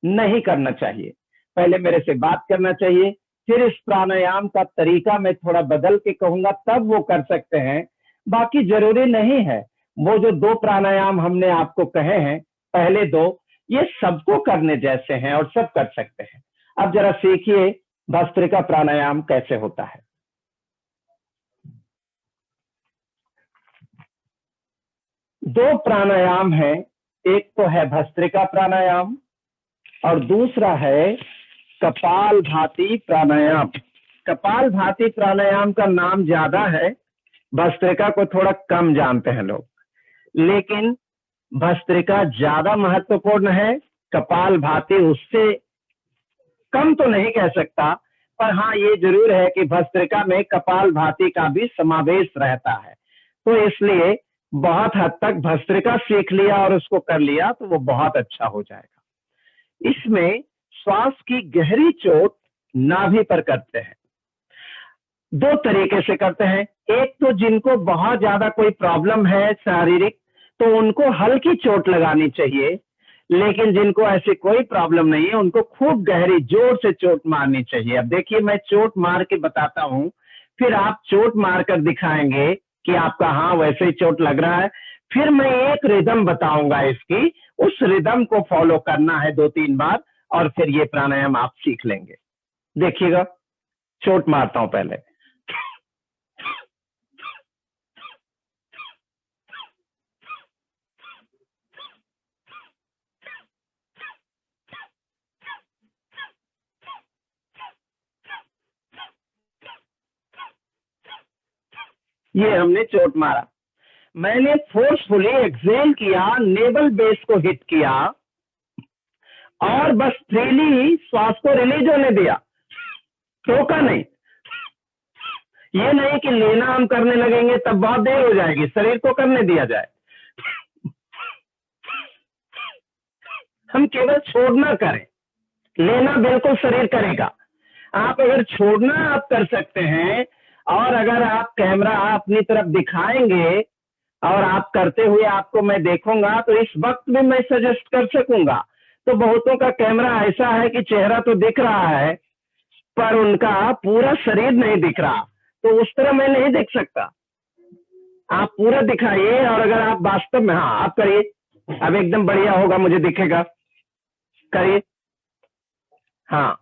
नहीं करना चाहिए। पहले मेरे से बात करना चाहिए, फिर इस प्राणायाम का तरीका मैं थोड़ा बदल के कहूंगा, तब वो कर सकते हैं। बाकी जरूरी नहीं है। वो जो 2 प्राणायाम हमने आपको कहे हैं, पहले 2, ये सबको करने जैसे हैं और सब कर सकते हैं। अब जरा सीखिए भस्त्रिका प्राणायाम कैसे होता है। दो प्राणायाम है, एक तो है भस्त्रिका प्राणायाम और दूसरा है कपालभाति प्राणायाम। कपालभाति प्राणायाम का नाम ज्यादा है, भस्त्रिका को थोड़ा कम जानते हैं लोग, लेकिन भस्त्रिका ज्यादा महत्वपूर्ण है, कपालभाति उससे कम तो नहीं कह सकता, पर हाँ ये जरूर है कि भस्त्रिका में कपालभाति का भी समावेश रहता है। तो इसलिए बहुत हद तक भस्त्रिका सीख लिया और उसको कर लिया तो वो बहुत अच्छा हो जाएगा। इसमें श्वास की गहरी चोट नाभि पर करते हैं। 2 तरीके से करते हैं। एक तो जिनको बहुत ज्यादा कोई प्रॉब्लम है शारीरिक, तो उनको हल्की चोट लगानी चाहिए, लेकिन जिनको ऐसी कोई प्रॉब्लम नहीं है उनको खूब गहरी जोर से चोट मारनी चाहिए। अब देखिए मैं चोट मार के बताता हूं, फिर आप चोट मारकर दिखाएंगे कि आपका हाँ वैसे ही चोट लग रहा है। फिर मैं एक रिदम बताऊंगा इसकी, उस रिदम को फॉलो करना है 2-3 बार और फिर ये प्राणायाम आप सीख लेंगे। देखिएगा, चोट मारता हूं पहले। ये हमने चोट मारा, मैंने फोर्सफुली एक्सेल किया, नेवल बेस को हिट किया और बस फ्रीली श्वास को रिलीज होने दिया, रोका नहीं। ये नहीं कि लेना हम करने लगेंगे तब बहुत देर हो जाएगी, शरीर को करने दिया जाए। हम केवल छोड़ना करें, लेना बिल्कुल शरीर करेगा। आप अगर छोड़ना आप कर सकते हैं, और अगर आप कैमरा अपनी तरफ दिखाएंगे और आप करते हुए आपको मैं देखूंगा तो इस वक्त भी मैं सजेस्ट कर सकूंगा। तो बहुतों का कैमरा ऐसा है कि चेहरा तो दिख रहा है पर उनका पूरा शरीर नहीं दिख रहा, तो उस तरह मैं नहीं देख सकता। आप पूरा दिखाइए और अगर आप वास्तव में, हाँ आप करिए, अब एकदम बढ़िया होगा, मुझे दिखेगा, करिए। हाँ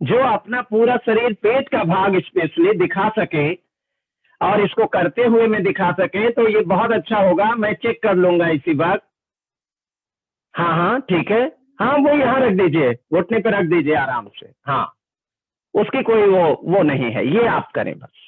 जो अपना पूरा शरीर, पेट का भाग स्पेशली दिखा सके और इसको करते हुए मैं दिखा सके तो ये बहुत अच्छा होगा। मैं चेक कर लूंगा इसी वक्त। हाँ हाँ ठीक है, हाँ वो यहाँ रख दीजिए, घुटने पे रख दीजिए आराम से। हाँ उसकी कोई वो नहीं है, ये आप करें बस।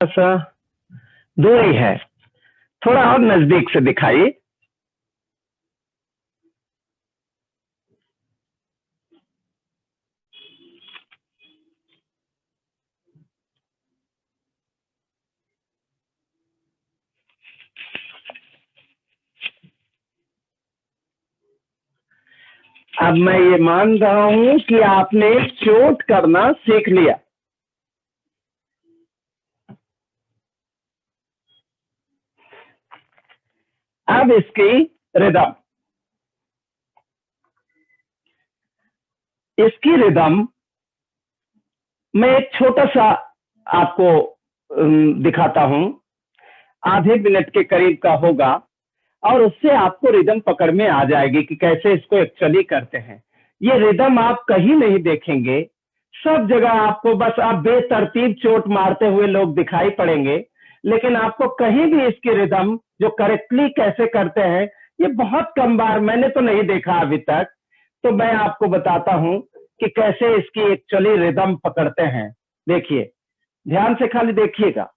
ऐसा दूरी है, थोड़ा और नजदीक से दिखाइए। अब मैं ये मान रहा हूं कि आपने चोट करना सीख लिया। अब इसकी रिदम, मैं एक छोटा सा आपको दिखाता हूं, आधे मिनट के करीब का होगा और उससे आपको रिदम पकड़ में आ जाएगी कि कैसे इसको एक्चुअली करते हैं। ये रिदम आप कहीं नहीं देखेंगे, सब जगह आपको बस आप बेतरतीब चोट मारते हुए लोग दिखाई पड़ेंगे, लेकिन आपको कहीं भी इसकी रिदम जो करेक्टली कैसे करते हैं ये बहुत कम बार, मैंने तो नहीं देखा अभी तक। तो मैं आपको बताता हूं कि कैसे इसकी एक्चुअली रिदम पकड़ते हैं। देखिए, ध्यान से खाली देखिएगा।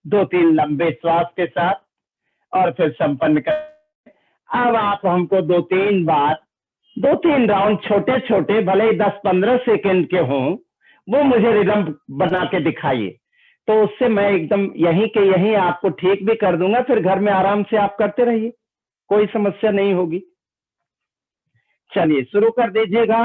2-3 लंबे श्वास के साथ, और फिर संपन्न कर। अब आप हमको 2-3 बार, 2-3 राउंड छोटे छोटे, भले ही 10-15 सेकेंड के हों, वो मुझे रिदम बना के दिखाइए। तो उससे मैं एकदम यहीं के यहीं आपको ठीक भी कर दूंगा, फिर घर में आराम से आप करते रहिए, कोई समस्या नहीं होगी। चलिए शुरू कर दीजिएगा।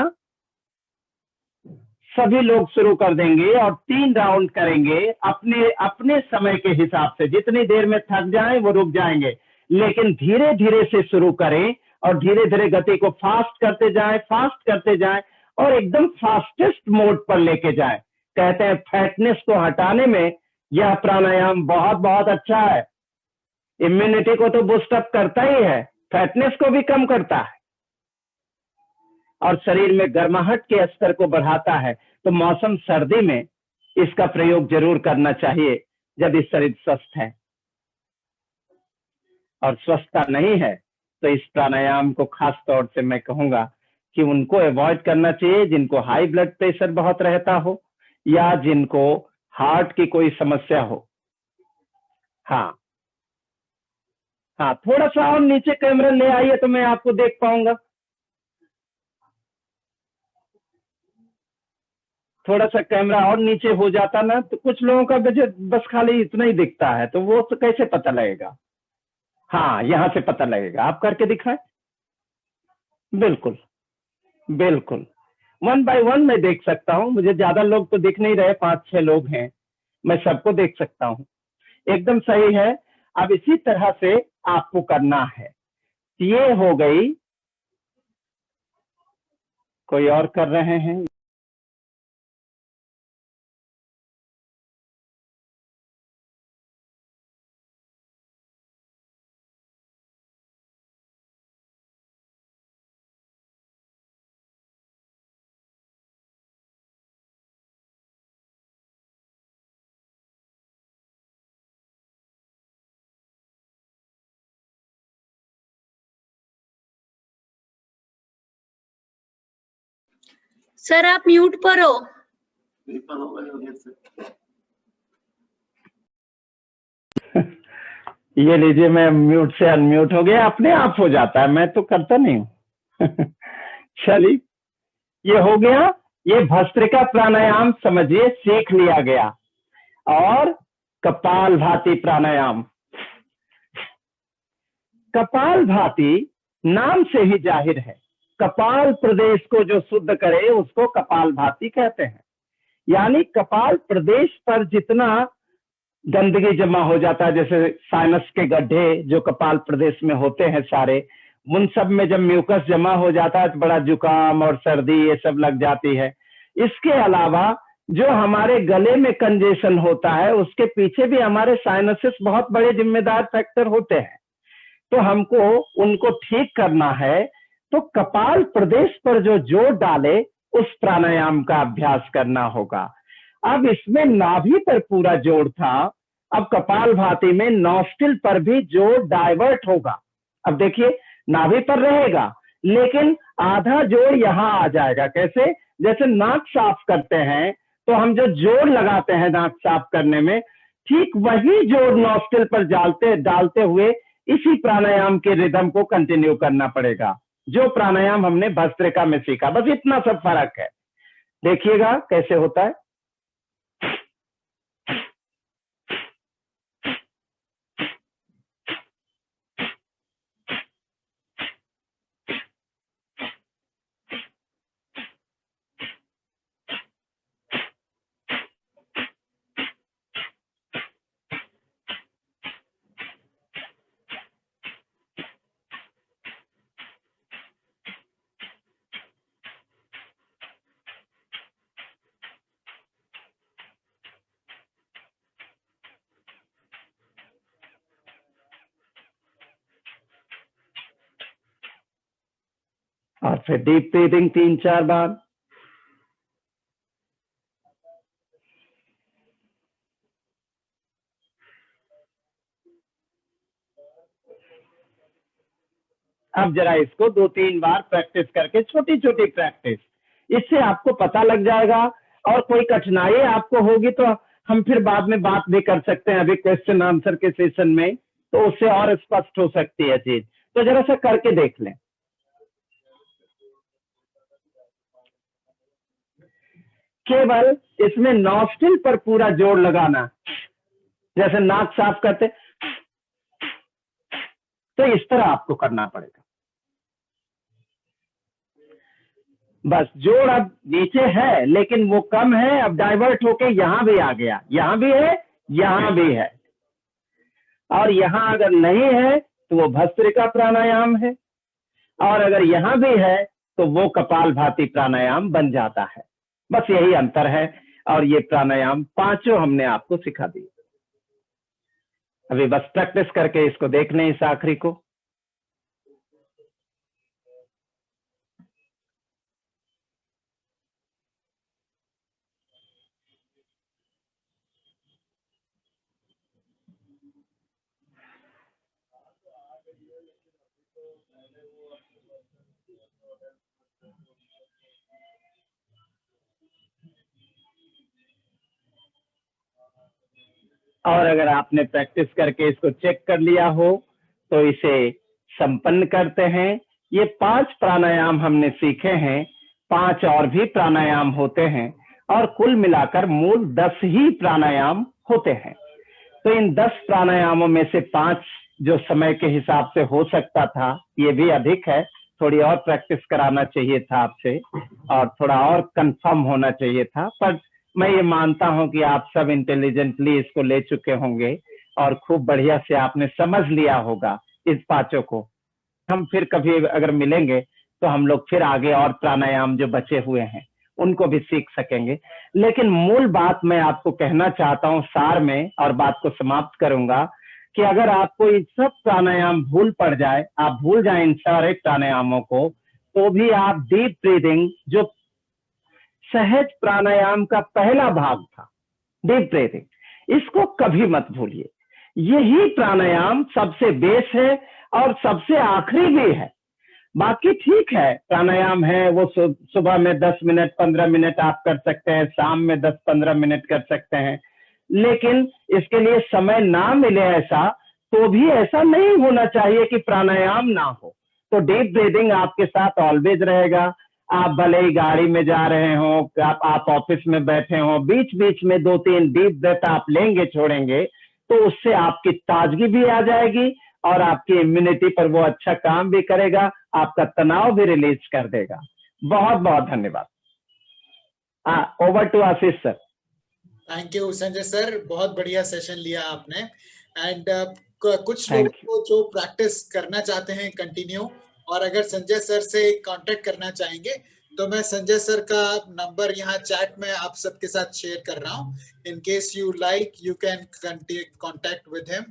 सभी लोग शुरू कर देंगे और 3 राउंड करेंगे अपने अपने समय के हिसाब से। जितनी देर में थक जाएं वो रुक जाएंगे, लेकिन धीरे धीरे से शुरू करें और धीरे धीरे गति को फास्ट करते जाएं और एकदम फास्टेस्ट मोड पर लेके जाएं। कहते हैं फैटनेस को हटाने में यह प्राणायाम बहुत बहुत अच्छा है। इम्यूनिटी को तो बूस्ट अप करता ही है, फैटनेस को भी कम करता है और शरीर में गर्माहट के स्तर को बढ़ाता है। तो मौसम सर्दी में इसका प्रयोग जरूर करना चाहिए यदि शरीर स्वस्थ है, और स्वस्थता नहीं है तो इस प्राणायाम को खास तौर से मैं कहूंगा कि उनको अवॉइड करना चाहिए जिनको हाई ब्लड प्रेशर बहुत रहता हो या जिनको हार्ट की कोई समस्या हो। हाँ, थोड़ा सा और नीचे कैमरा ले आइए तो मैं आपको देख पाऊंगा। थोड़ा सा कैमरा और नीचे हो जाता ना तो कुछ लोगों का बजट बस खाली इतना ही दिखता है, तो वो तो कैसे पता लगेगा। हाँ, यहाँ से पता लगेगा। आप करके दिखाएं। बिल्कुल बिल्कुल, 1 बाय 1 मैं देख सकता हूँ। मुझे ज्यादा लोग तो दिख नहीं रहे, 5-6 लोग हैं, मैं सबको देख सकता हूँ। एकदम सही है। अब इसी तरह से आपको करना है। ये हो गई। कोई और कर रहे हैं? सर आप म्यूट पर हो। ये लीजिए, मैं म्यूट से अनम्यूट हो गया, अपने आप हो जाता है, मैं तो करता नहीं हूँ। चलिए, ये हो गया। ये भस्त्रिका प्राणायाम समझिए सीख लिया गया। और कपालभाति प्राणायाम। कपालभाति नाम से ही जाहिर है, कपाल प्रदेश को जो शुद्ध करे उसको कपालभाति कहते हैं। यानी कपाल प्रदेश पर जितना गंदगी जमा हो जाता है, जैसे साइनस के गड्ढे जो कपाल प्रदेश में होते हैं सारे, उन सब में जब म्यूकस जमा हो जाता है तो बड़ा जुकाम और सर्दी ये सब लग जाती है। इसके अलावा जो हमारे गले में कंजेशन होता है उसके पीछे भी हमारे साइनसेस बहुत बड़े जिम्मेदार फैक्टर होते हैं। तो हमको उनको ठीक करना है तो कपाल प्रदेश पर जो जोर डाले उस प्राणायाम का अभ्यास करना होगा। अब इसमें नाभि पर पूरा जोर था, अब कपालभाति में नॉस्ट्रिल पर भी जोर डाइवर्ट होगा। अब देखिए, नाभि पर रहेगा लेकिन आधा जोर यहाँ आ जाएगा। कैसे? जैसे नाक साफ करते हैं तो हम जो जोर लगाते हैं नाक साफ करने में, ठीक वही जोर नॉस्ट्रिल पर डालते हुए इसी प्राणायाम के रिदम को कंटिन्यू करना पड़ेगा, जो प्राणायाम हमने भस्त्रिका में सीखा। बस इतना सब फर्क है। देखिएगा कैसे होता है। और फिर डीप ब्रीदिंग 3-4 बार। अब जरा इसको 2-3 बार प्रैक्टिस करके, छोटी छोटी प्रैक्टिस, इससे आपको पता लग जाएगा। और कोई कठिनाई आपको होगी तो हम फिर बाद में बात भी कर सकते हैं, अभी क्वेश्चन आंसर के सेशन में, तो उससे और स्पष्ट हो सकती है चीज। तो जरा सा करके देख लें। केवल इसमें नॉस्ट्रिल पर पूरा जोर लगाना, जैसे नाक साफ करते, तो इस तरह आपको करना पड़ेगा। बस जोड़ अब नीचे है लेकिन वो कम है, अब डाइवर्ट होके यहां भी आ गया, यहां भी है, यहां भी है, और यहां अगर नहीं है तो वो भस्त्रिका प्राणायाम है, और अगर यहां भी है तो वो कपालभाति प्राणायाम बन जाता है। बस यही अंतर है, और ये प्राणायाम पांचों हमने आपको सिखा दिए। अभी बस प्रैक्टिस करके इसको देख लें, इस आखिरी को। और अगर आपने प्रैक्टिस करके इसको चेक कर लिया हो तो इसे संपन्न करते हैं। ये 5 प्राणायाम हमने सीखे हैं, 5 और भी प्राणायाम होते हैं, और कुल मिलाकर मूल 10 ही प्राणायाम होते हैं। तो इन 10 प्राणायामों में से 5 जो समय के हिसाब से हो सकता था, ये भी अधिक है, थोड़ी और प्रैक्टिस कराना चाहिए था आपसे, और थोड़ा और कंफर्म होना चाहिए था। पर मैं ये मानता हूं कि आप सब इंटेलिजेंटली इसको ले चुके होंगे और खूब बढ़िया से आपने समझ लिया होगा इस 5 को। हम फिर कभी अगर मिलेंगे तो हम लोग फिर आगे और प्राणायाम जो बचे हुए हैं उनको भी सीख सकेंगे। लेकिन मूल बात मैं आपको कहना चाहता हूं सार में, और बात को समाप्त करूंगा, कि अगर आपको इन सब प्राणायाम भूल पड़ जाए, आप भूल जाए इन सारे प्राणायामों को, तो भी आप डीप ब्रीदिंग, जो सहज प्राणायाम का पहला भाग था, डीप ब्रीदिंग, इसको कभी मत भूलिए। यही प्राणायाम सबसे बेस है और सबसे आखिरी भी है। बाकी ठीक है, प्राणायाम है वो सुबह में 10 मिनट 15 मिनट आप कर सकते हैं, शाम में 10-15 मिनट कर सकते हैं, लेकिन इसके लिए समय ना मिले ऐसा, तो भी ऐसा नहीं होना चाहिए कि प्राणायाम ना हो। तो डीप ब्रीदिंग आपके साथ ऑलवेज रहेगा। आप भले ही गाड़ी में जा रहे हो, आप ऑफिस में बैठे हो, बीच बीच में 2-3 डीप ब्रेथ आप लेंगे छोड़ेंगे, तो उससे आपकी ताजगी भी आ जाएगी और आपकी इम्यूनिटी पर वो अच्छा काम भी करेगा, आपका तनाव भी रिलीज कर देगा। बहुत बहुत धन्यवाद। Over to Ashish sir. Thank you Sanjay sir, बहुत बढ़िया सेशन लिया आपने। एंड कुछ लोगों को जो प्रैक्टिस करना चाहते हैं कंटिन्यू, और अगर संजय सर से कांटेक्ट करना चाहेंगे, तो मैं संजय सर का नंबर यहाँ चैट में आप सबके साथ शेयर कर रहा हूँ। In case you like, you can contact with him.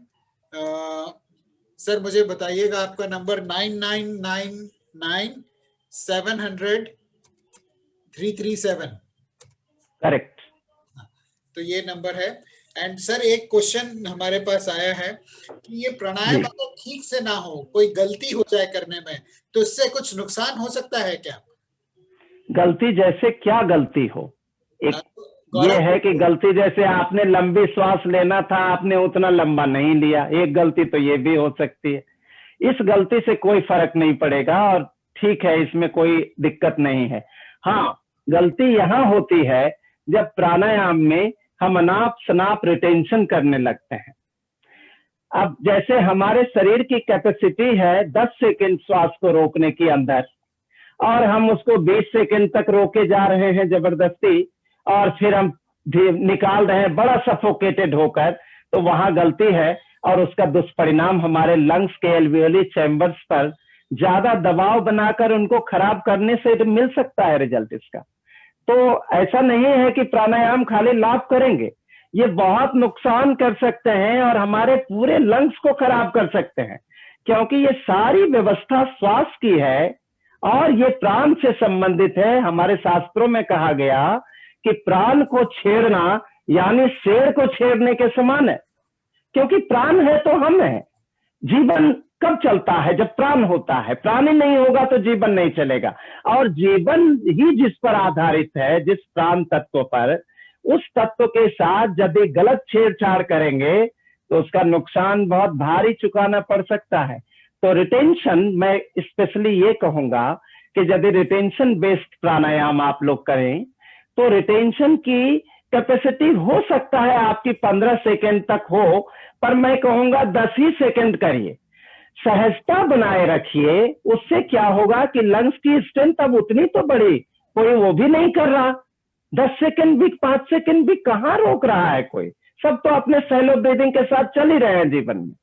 Sir मुझे बताइएगा आपका नंबर। 9999700337। करेक्ट। तो ये नंबर है। एंड सर एक क्वेश्चन हमारे पास आया है कि ये प्राणायाम अगर ठीक से ना हो, कोई गलती हो जाए करने में, तो इससे कुछ नुकसान हो सकता है क्या? गलती जैसे क्या गलती हो? एक ये है कि गलती जैसे आपने लंबी श्वास लेना था, आपने उतना लंबा नहीं लिया, एक गलती तो ये भी हो सकती है। इस गलती से कोई फर्क नहीं पड़ेगा और ठीक है, इसमें कोई दिक्कत नहीं है। हाँ, गलती यहाँ होती है जब प्राणायाम में हम अनाप शनाप रिटेंशन करने लगते हैं। अब जैसे हमारे शरीर की कैपेसिटी है 10 सेकंड श्वास को रोकने की अंदर, और हम उसको 20 सेकंड तक रोके जा रहे हैं जबरदस्ती, और फिर हम निकाल रहे हैं बड़ा सफोकेटेड होकर, तो वहां गलती है और उसका दुष्परिणाम हमारे लंग्स के एल्वियोली चैम्बर्स पर ज्यादा दबाव बनाकर उनको खराब करने से मिल सकता है रिजल्ट इसका। तो ऐसा नहीं है कि प्राणायाम खाली लाभ करेंगे, ये बहुत नुकसान कर सकते हैं और हमारे पूरे लंग्स को खराब कर सकते हैं, क्योंकि ये सारी व्यवस्था श्वास की है और ये प्राण से संबंधित है। हमारे शास्त्रों में कहा गया कि प्राण को छेड़ना यानी शेर को छेड़ने के समान है, क्योंकि प्राण है तो हम है। जीवन कब चलता है? जब प्राण होता है। प्राण ही नहीं होगा तो जीवन नहीं चलेगा, और जीवन ही जिस पर आधारित है, जिस प्राण तत्व पर, उस तत्व के साथ यदि गलत छेड़छाड़ करेंगे तो उसका नुकसान बहुत भारी चुकाना पड़ सकता है। तो रिटेंशन, मैं स्पेशली ये कहूंगा कि यदि रिटेंशन बेस्ड प्राणायाम आप लोग करें तो रिटेंशन की कैपेसिटी हो सकता है आपकी 15 सेकंड तक हो, पर मैं कहूंगा 10 ही सेकंड करिए, सहजता बनाए रखिए। उससे क्या होगा कि लंग्स की स्ट्रेंथ अब उतनी तो बढ़ी, कोई वो भी नहीं कर रहा, 10 सेकंड भी 5 सेकंड भी कहाँ रोक रहा है कोई, सब तो अपने सैलो ब्रीदिंग के साथ चल ही रहे हैं जीवन में।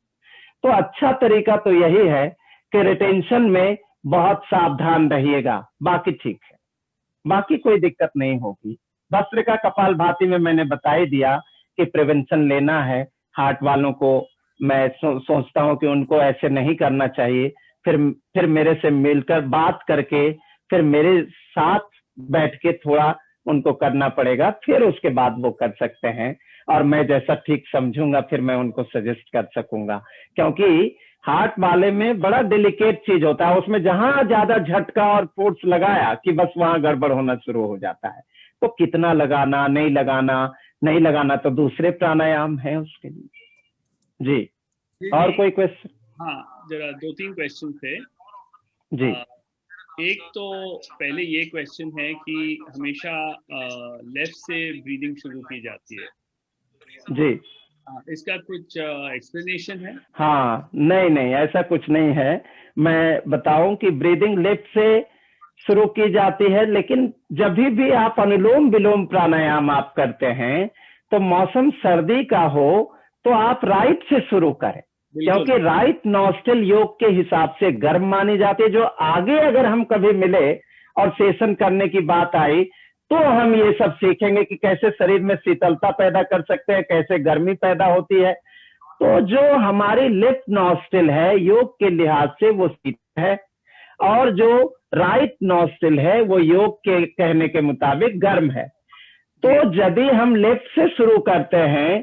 तो अच्छा तरीका तो यही है कि रिटेंशन में बहुत सावधान रहिएगा, बाकी ठीक है, बाकी कोई दिक्कत नहीं होगी। भस्त्रिका कपालभाति में मैंने बता ही दिया कि प्रिवेंशन लेना है। हार्ट वालों को मैं सोचता हूं कि उनको ऐसे नहीं करना चाहिए, फिर मेरे से मिलकर बात करके फिर मेरे साथ बैठ के थोड़ा उनको करना पड़ेगा, फिर उसके बाद वो कर सकते हैं और मैं जैसा ठीक समझूंगा फिर मैं उनको सजेस्ट कर सकूंगा। क्योंकि हार्ट वाले में बड़ा डेलिकेट चीज होता है, उसमें जहां ज्यादा झटका और फोर्स लगाया कि बस वहां गड़बड़ होना शुरू हो जाता है। तो कितना लगाना, नहीं लगाना, नहीं लगाना तो दूसरे प्राणायाम है उसके लिए। जी, और कोई क्वेश्चन? हाँ, जरा 2-3 क्वेश्चन थे जी। एक तो पहले ये क्वेश्चन है कि हमेशा लेफ्ट से ब्रीदिंग शुरू की जाती है जी, इसका कुछ एक्सप्लेनेशन है? हाँ, नहीं ऐसा कुछ नहीं है। मैं बताऊं कि ब्रीदिंग लेफ्ट से शुरू की जाती है, लेकिन जब भी आप अनुलोम विलोम प्राणायाम आप करते हैं तो मौसम सर्दी का हो तो आप राइट से शुरू करें, क्योंकि राइट नॉस्ट्रिल योग के हिसाब से गर्म मानी जाती है। जो आगे अगर हम कभी मिले और सेशन करने की बात आई तो हम ये सब सीखेंगे कि कैसे शरीर में शीतलता पैदा कर सकते हैं, कैसे गर्मी पैदा होती है। तो जो हमारी लेफ्ट नॉस्ट्रिल है योग के लिहाज से वो शीतल है, और जो राइट नॉस्ट्रिल है वो योग के कहने के मुताबिक गर्म है। तो यदि हम लेफ्ट से शुरू करते हैं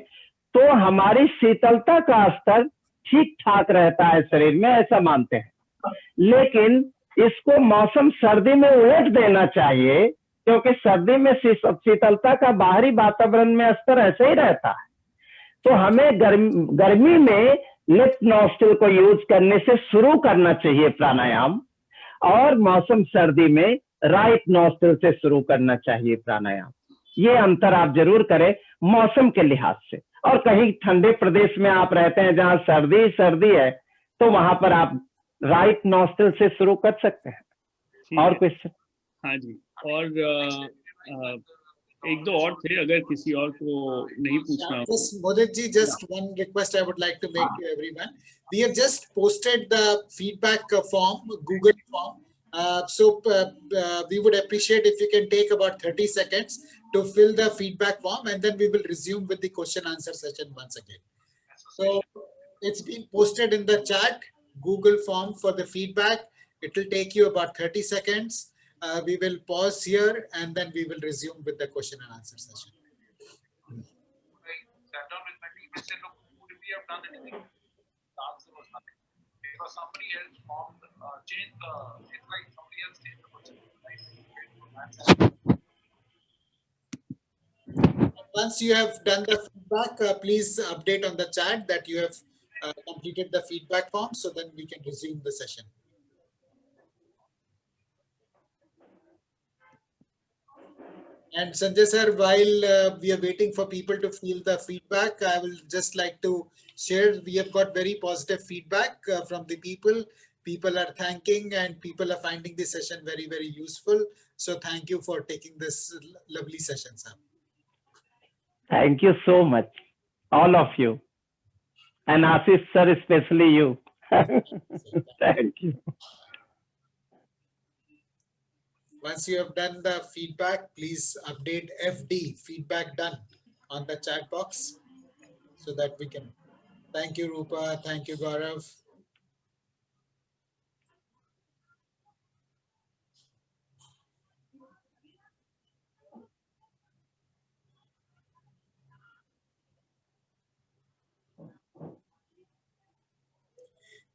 तो हमारी शीतलता का स्तर ठीक ठाक रहता है शरीर में, ऐसा मानते हैं। लेकिन इसको मौसम सर्दी में उलट देना चाहिए, क्योंकि सर्दी में शीतलता का बाहरी वातावरण में स्तर ऐसे ही रहता है। तो हमें गर्मी में लेफ्ट नॉस्ट्रिल को यूज करने से शुरू करना चाहिए प्राणायाम, और मौसम सर्दी में राइट नॉस्ट्रिल से शुरू करना चाहिए प्राणायाम। ये अंतर आप जरूर करें मौसम के लिहाज से। और कहीं ठंडे प्रदेश में आप रहते हैं जहां सर्दी है तो वहां पर आप राइट नॉस्ट्रिल से शुरू कर सकते हैं। और क्वेश्चन? हाँ जी, और एक दो और थे, अगर किसी और को नहीं पूछना हो। Just Modit ji, just one request I would like to make to everyone. We have just posted the feedback form, Google form. We would appreciate if you can take about 30 seconds to fill the feedback form, and then we will resume with the question answer session once again. So it's been posted in the chat, Google form for the feedback. It will take you about 30 seconds. We will pause here and then we will resume with the question and answer session. Sat down with my team and said, look, would we have done anything? The answer was nothing. Because somebody else changed the, it's like somebody else changed the question. Once you have done the feedback, please update on the chat that you have completed the feedback form, so then we can resume the session. And Sanjay sir, while we are waiting for people to fill the feedback, I will just like to share, we have got very positive feedback from the people. People are thanking and people are finding this session very, very useful. So thank you for taking this lovely session, sir. Thank you so much, all of you. And Ashish sir, especially you. Thank you. Once you have done the feedback, please update FD, feedback done, on the chat box so that we can. Thank you, Rupa. Thank you, Gaurav.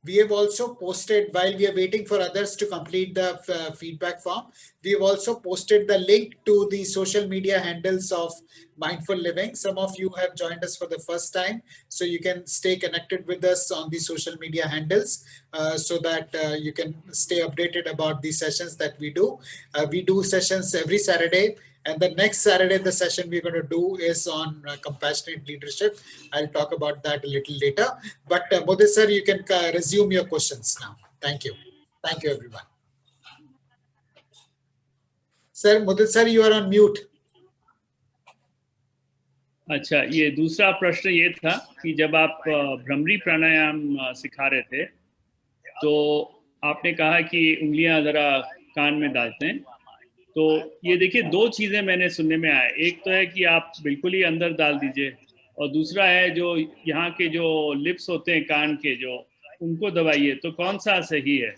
We have also posted, while we are waiting for others to complete the feedback form, we have also posted the link to the social media handles of Mindful Living. Some of you have joined us for the first time, so you can stay connected with us on the social media handles so that you can stay updated about the sessions that we do. We do sessions every Saturday. And the next Saturday, the session we're going to do is on compassionate leadership. I'll talk about that a little later. But Mudit sir, you can resume your questions now. Thank you. Thank you, everyone. Sir, Mudit sir, you are on mute. अच्छा, ये दूसरा प्रश्न ये था कि जब आप भ्रमरी प्राणायाम सिखा रहे थे तो आपने कहा कि उंगलियां जरा कान में डालते हैं। तो ये देखिए, दो चीजें मैंने सुनने में आया। एक तो है कि आप बिल्कुल ही अंदर डाल दीजिए, और दूसरा है जो यहाँ के जो लिप्स होते हैं कान के, जो उनको दबाइए। तो कौन सा सही है?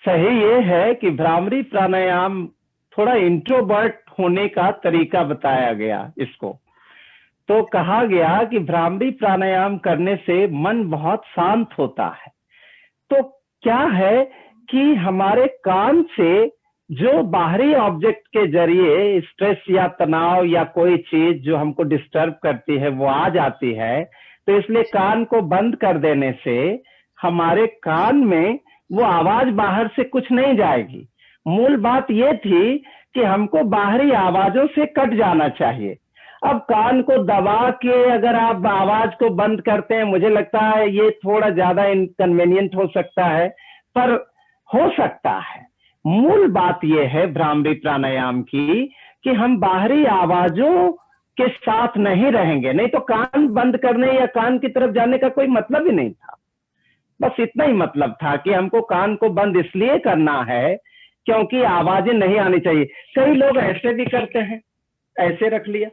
सही ये है कि भ्रामरी प्राणायाम थोड़ा इंट्रोवर्ट होने का तरीका बताया गया इसको। तो कहा गया कि भ्रामरी प्राणायाम करने से मन बहुत शांत होता है। तो क्या है कि हमारे कान से जो बाहरी ऑब्जेक्ट के जरिए स्ट्रेस या तनाव या कोई चीज जो हमको डिस्टर्ब करती है वो आ जाती है, तो इसलिए कान को बंद कर देने से हमारे कान में वो आवाज बाहर से कुछ नहीं जाएगी। मूल बात ये थी कि हमको बाहरी आवाजों से कट जाना चाहिए। अब कान को दबा के अगर आप आवाज को बंद करते हैं, मुझे लगता है ये थोड़ा ज्यादा इनकन्वीनियंट हो सकता है, पर हो सकता है। मूल बात यह है भ्रामरी प्राणायाम की कि हम बाहरी आवाजों के साथ नहीं रहेंगे, नहीं तो कान बंद करने या कान की तरफ जाने का कोई मतलब ही नहीं था। बस इतना ही मतलब था कि हमको कान को बंद इसलिए करना है क्योंकि आवाजें नहीं आनी चाहिए। कई लोग ऐसे भी करते हैं, ऐसे रख लिया।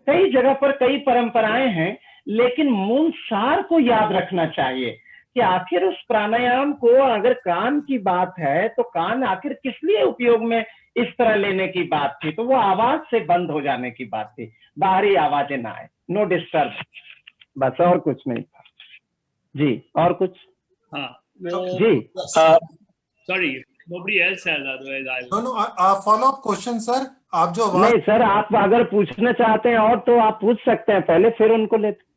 कई जगह पर कई परंपराएं हैं, लेकिन मूल सार को याद रखना चाहिए कि आखिर उस प्राणायाम को, अगर कान की बात है तो कान आखिर किस लिए उपयोग में इस तरह लेने की बात थी, तो वो आवाज से बंद हो जाने की बात थी, बाहरी आवाजें ना आए, नो डिस्टर्ब, बस और कुछ नहीं था जी। और कुछ? हाँ जी sorry, nobody else has, otherwise I'll... No, follow up question, sir. आप जो नहीं सर, आप अगर पूछना चाहते हैं और तो आप पूछ सकते हैं पहले, फिर उनको लेते।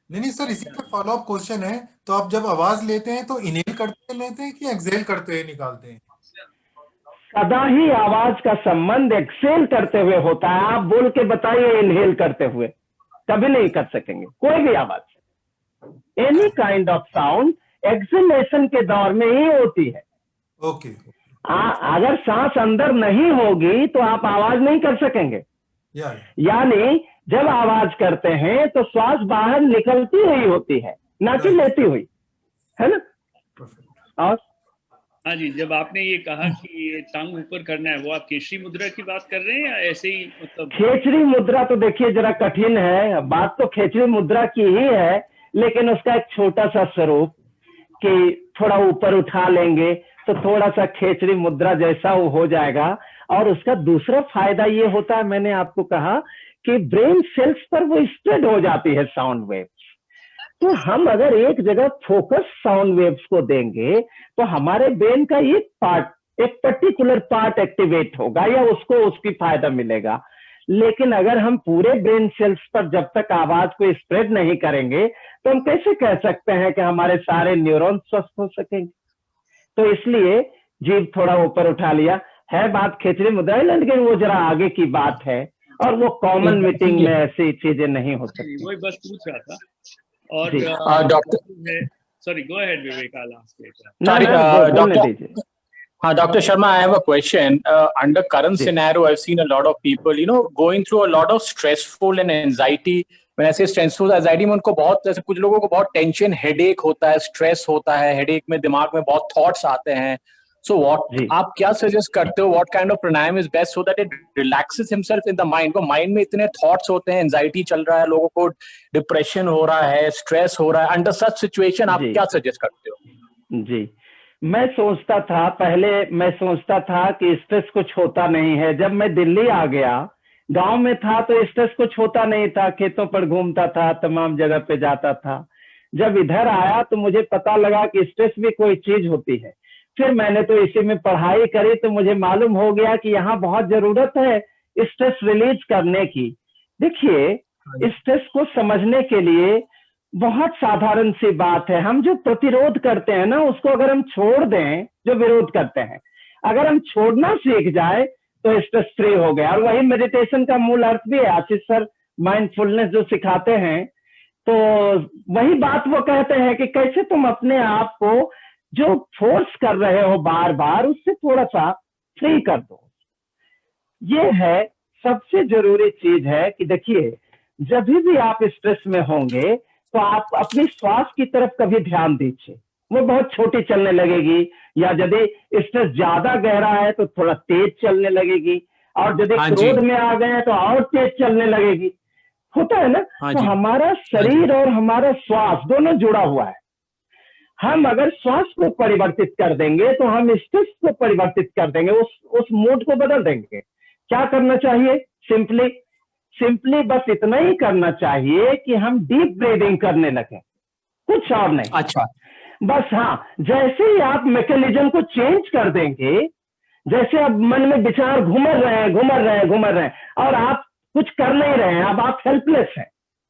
नहीं सर, इसी पे फॉलो अप क्वेश्चन है। तो आप जब आवाज लेते हैं तो इनहेल करते लेते हैं कि एक्सहेल करते हुए निकालते हैं? सदा ही आवाज का संबंध एक्सहेल करते हुए होता है। आप बोल के बताइए इनहेल करते हुए, कभी नहीं कर सकेंगे कोई भी आवाज। Any kind of sound exhalation के दौर में ही होती है। ओके। अगर सांस अंदर नहीं होगी तो आप आवाज नहीं कर सकेंगे। यानी जब आवाज करते हैं तो श्वास बाहर निकलती हुई होती है, ना कि लेती हुई, है ना? और हाँ जी, जब आपने ये कहा कि ये टांग ऊपर करना है, वो आप केशरी मुद्रा की बात कर रहे हैं या ऐसे ही मतलब? खेचरी मुद्रा तो देखिए जरा कठिन है, बात तो खेचरी मुद्रा की ही है, लेकिन उसका एक छोटा सा स्वरूप कि थोड़ा ऊपर उठा लेंगे तो थोड़ा सा खेचरी मुद्रा जैसा वो हो जाएगा। और उसका दूसरा फायदा ये होता है, मैंने आपको कहा कि ब्रेन सेल्स पर वो स्प्रेड हो जाती है साउंड वेव्स। तो हम अगर एक जगह फोकस साउंड वेव्स को देंगे तो हमारे ब्रेन का एक पार्ट, एक पर्टिकुलर पार्ट एक्टिवेट होगा या उसको उसकी फायदा मिलेगा। लेकिन अगर हम पूरे ब्रेन सेल्स पर जब तक आवाज को स्प्रेड नहीं करेंगे तो हम कैसे कह सकते हैं कि हमारे सारे न्यूरॉन स्वस्थ हो सकेंगे? तो इसलिए जीभ थोड़ा ऊपर उठा लिया है, बात खेचरी मुद्रा, लेकिन वो जरा आगे की बात है और वो कॉमन मीटिंग में ऐसी चीजें नहीं हो सकती। वही बस पूछ रहा था। और doctor, sorry, go ahead, Vivek. I'll ask later. Dr. Sharma, I have a question. Under current scenario, I've seen a lot of people, going through a lot of stressful and anxiety. When I say stressful anxiety, में उनको बहुत, जैसे कुछ लोगों को बहुत tension, headache होता है, स्ट्रेस होता है, हेडेक में दिमाग में बहुत थॉट्स आते हैं। So what आप क्या सजेस्ट करते हो? What kind of pranayam is best so that it relaxes himself in the mind? वो माइंड में इतने थॉट्स होते हैं, एंजाइटी चल रहा है, लोगों को डिप्रेशन हो रहा है, स्ट्रेस हो रहा है। अंडर सच सिचुएशन आप क्या सजेस्ट करते हो? जी, मैं सोचता था, पहले मैं सोचता था कि स्ट्रेस कुछ होता नहीं है। जब मैं दिल्ली आ गया, गांव में था तो स्ट्रेस कुछ होता नहीं था, खेतों पर घूमता था, तमाम जगह पे जाता था। जब इधर आया तो मुझे पता लगा कि स्ट्रेस भी कोई चीज होती है। फिर मैंने तो इसी में पढ़ाई करी तो मुझे मालूम हो गया कि यहाँ बहुत जरूरत है स्ट्रेस रिलीज करने की। देखिए, स्ट्रेस को समझने के लिए बहुत साधारण सी बात है, हम जो प्रतिरोध करते हैं ना उसको अगर हम छोड़ दें, जो विरोध करते हैं अगर हम छोड़ना सीख जाए तो स्ट्रेस फ्री हो गया। और वही मेडिटेशन का मूल अर्थ भी है। आशीष सर माइंडफुलनेस जो सिखाते हैं तो वही बात वो कहते हैं कि कैसे तुम अपने आप को जो फोर्स कर रहे हो बार बार उससे थोड़ा सा फ्री कर दो। ये है सबसे जरूरी चीज है कि देखिए, जब भी आप स्ट्रेस में होंगे तो आप अपनी श्वास की तरफ कभी ध्यान दीजिए, वो बहुत छोटी चलने लगेगी, या यदि स्ट्रेस ज्यादा गहरा है तो थोड़ा तेज चलने लगेगी, और यदि क्रोध में आ गए हैं तो और तेज चलने लगेगी। होता है ना। तो हमारा शरीर और हमारा श्वास दोनों जुड़ा हुआ है। हम अगर श्वास को परिवर्तित कर देंगे तो हम स्ट्रेस को परिवर्तित कर देंगे, उस मूड को बदल देंगे। क्या करना चाहिए? सिंपली बस इतना ही करना चाहिए कि हम डीप ब्रीदिंग करने लगे, कुछ और नहीं। अच्छा, बस हाँ, जैसे ही आप मैकेनिज्म को चेंज कर देंगे, जैसे अब मन में विचार घूमर रहे हैं और आप कुछ कर नहीं रहे हैं, अब आप हेल्पलेस हैं,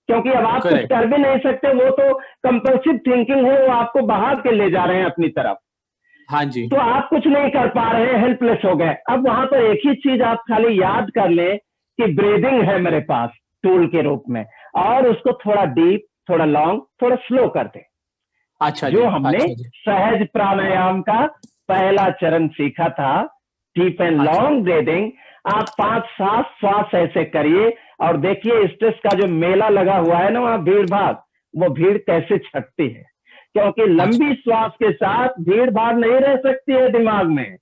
क्योंकि अब आप कुछ कर भी नहीं सकते। वो तो कंपल्सिव थिंकिंग है, वो आपको बहा के ले जा रहे हैं अपनी तरफ। हाँ जी। तो आप कुछ नहीं कर पा रहे हैं, हेल्पलेस हो गए। अब वहां पर एक ही चीज आप खाली याद कर लें कि ब्रीदिंग है मेरे पास टूल के रूप में, और उसको थोड़ा डीप, थोड़ा लॉन्ग, थोड़ा स्लो कर दे। अच्छा जो हमने सहज प्राणायाम का पहला चरण सीखा था, डीप एंड लॉन्ग ब्रीदिंग, आप 5-7 श्वास ऐसे करिए और देखिए स्ट्रेस का जो मेला लगा हुआ है ना, वहां भीड़ भाड़, वो भीड़ कैसे छटती है। क्योंकि लंबी श्वास के साथ भीड़ भाड़ नहीं रह सकती है दिमाग में।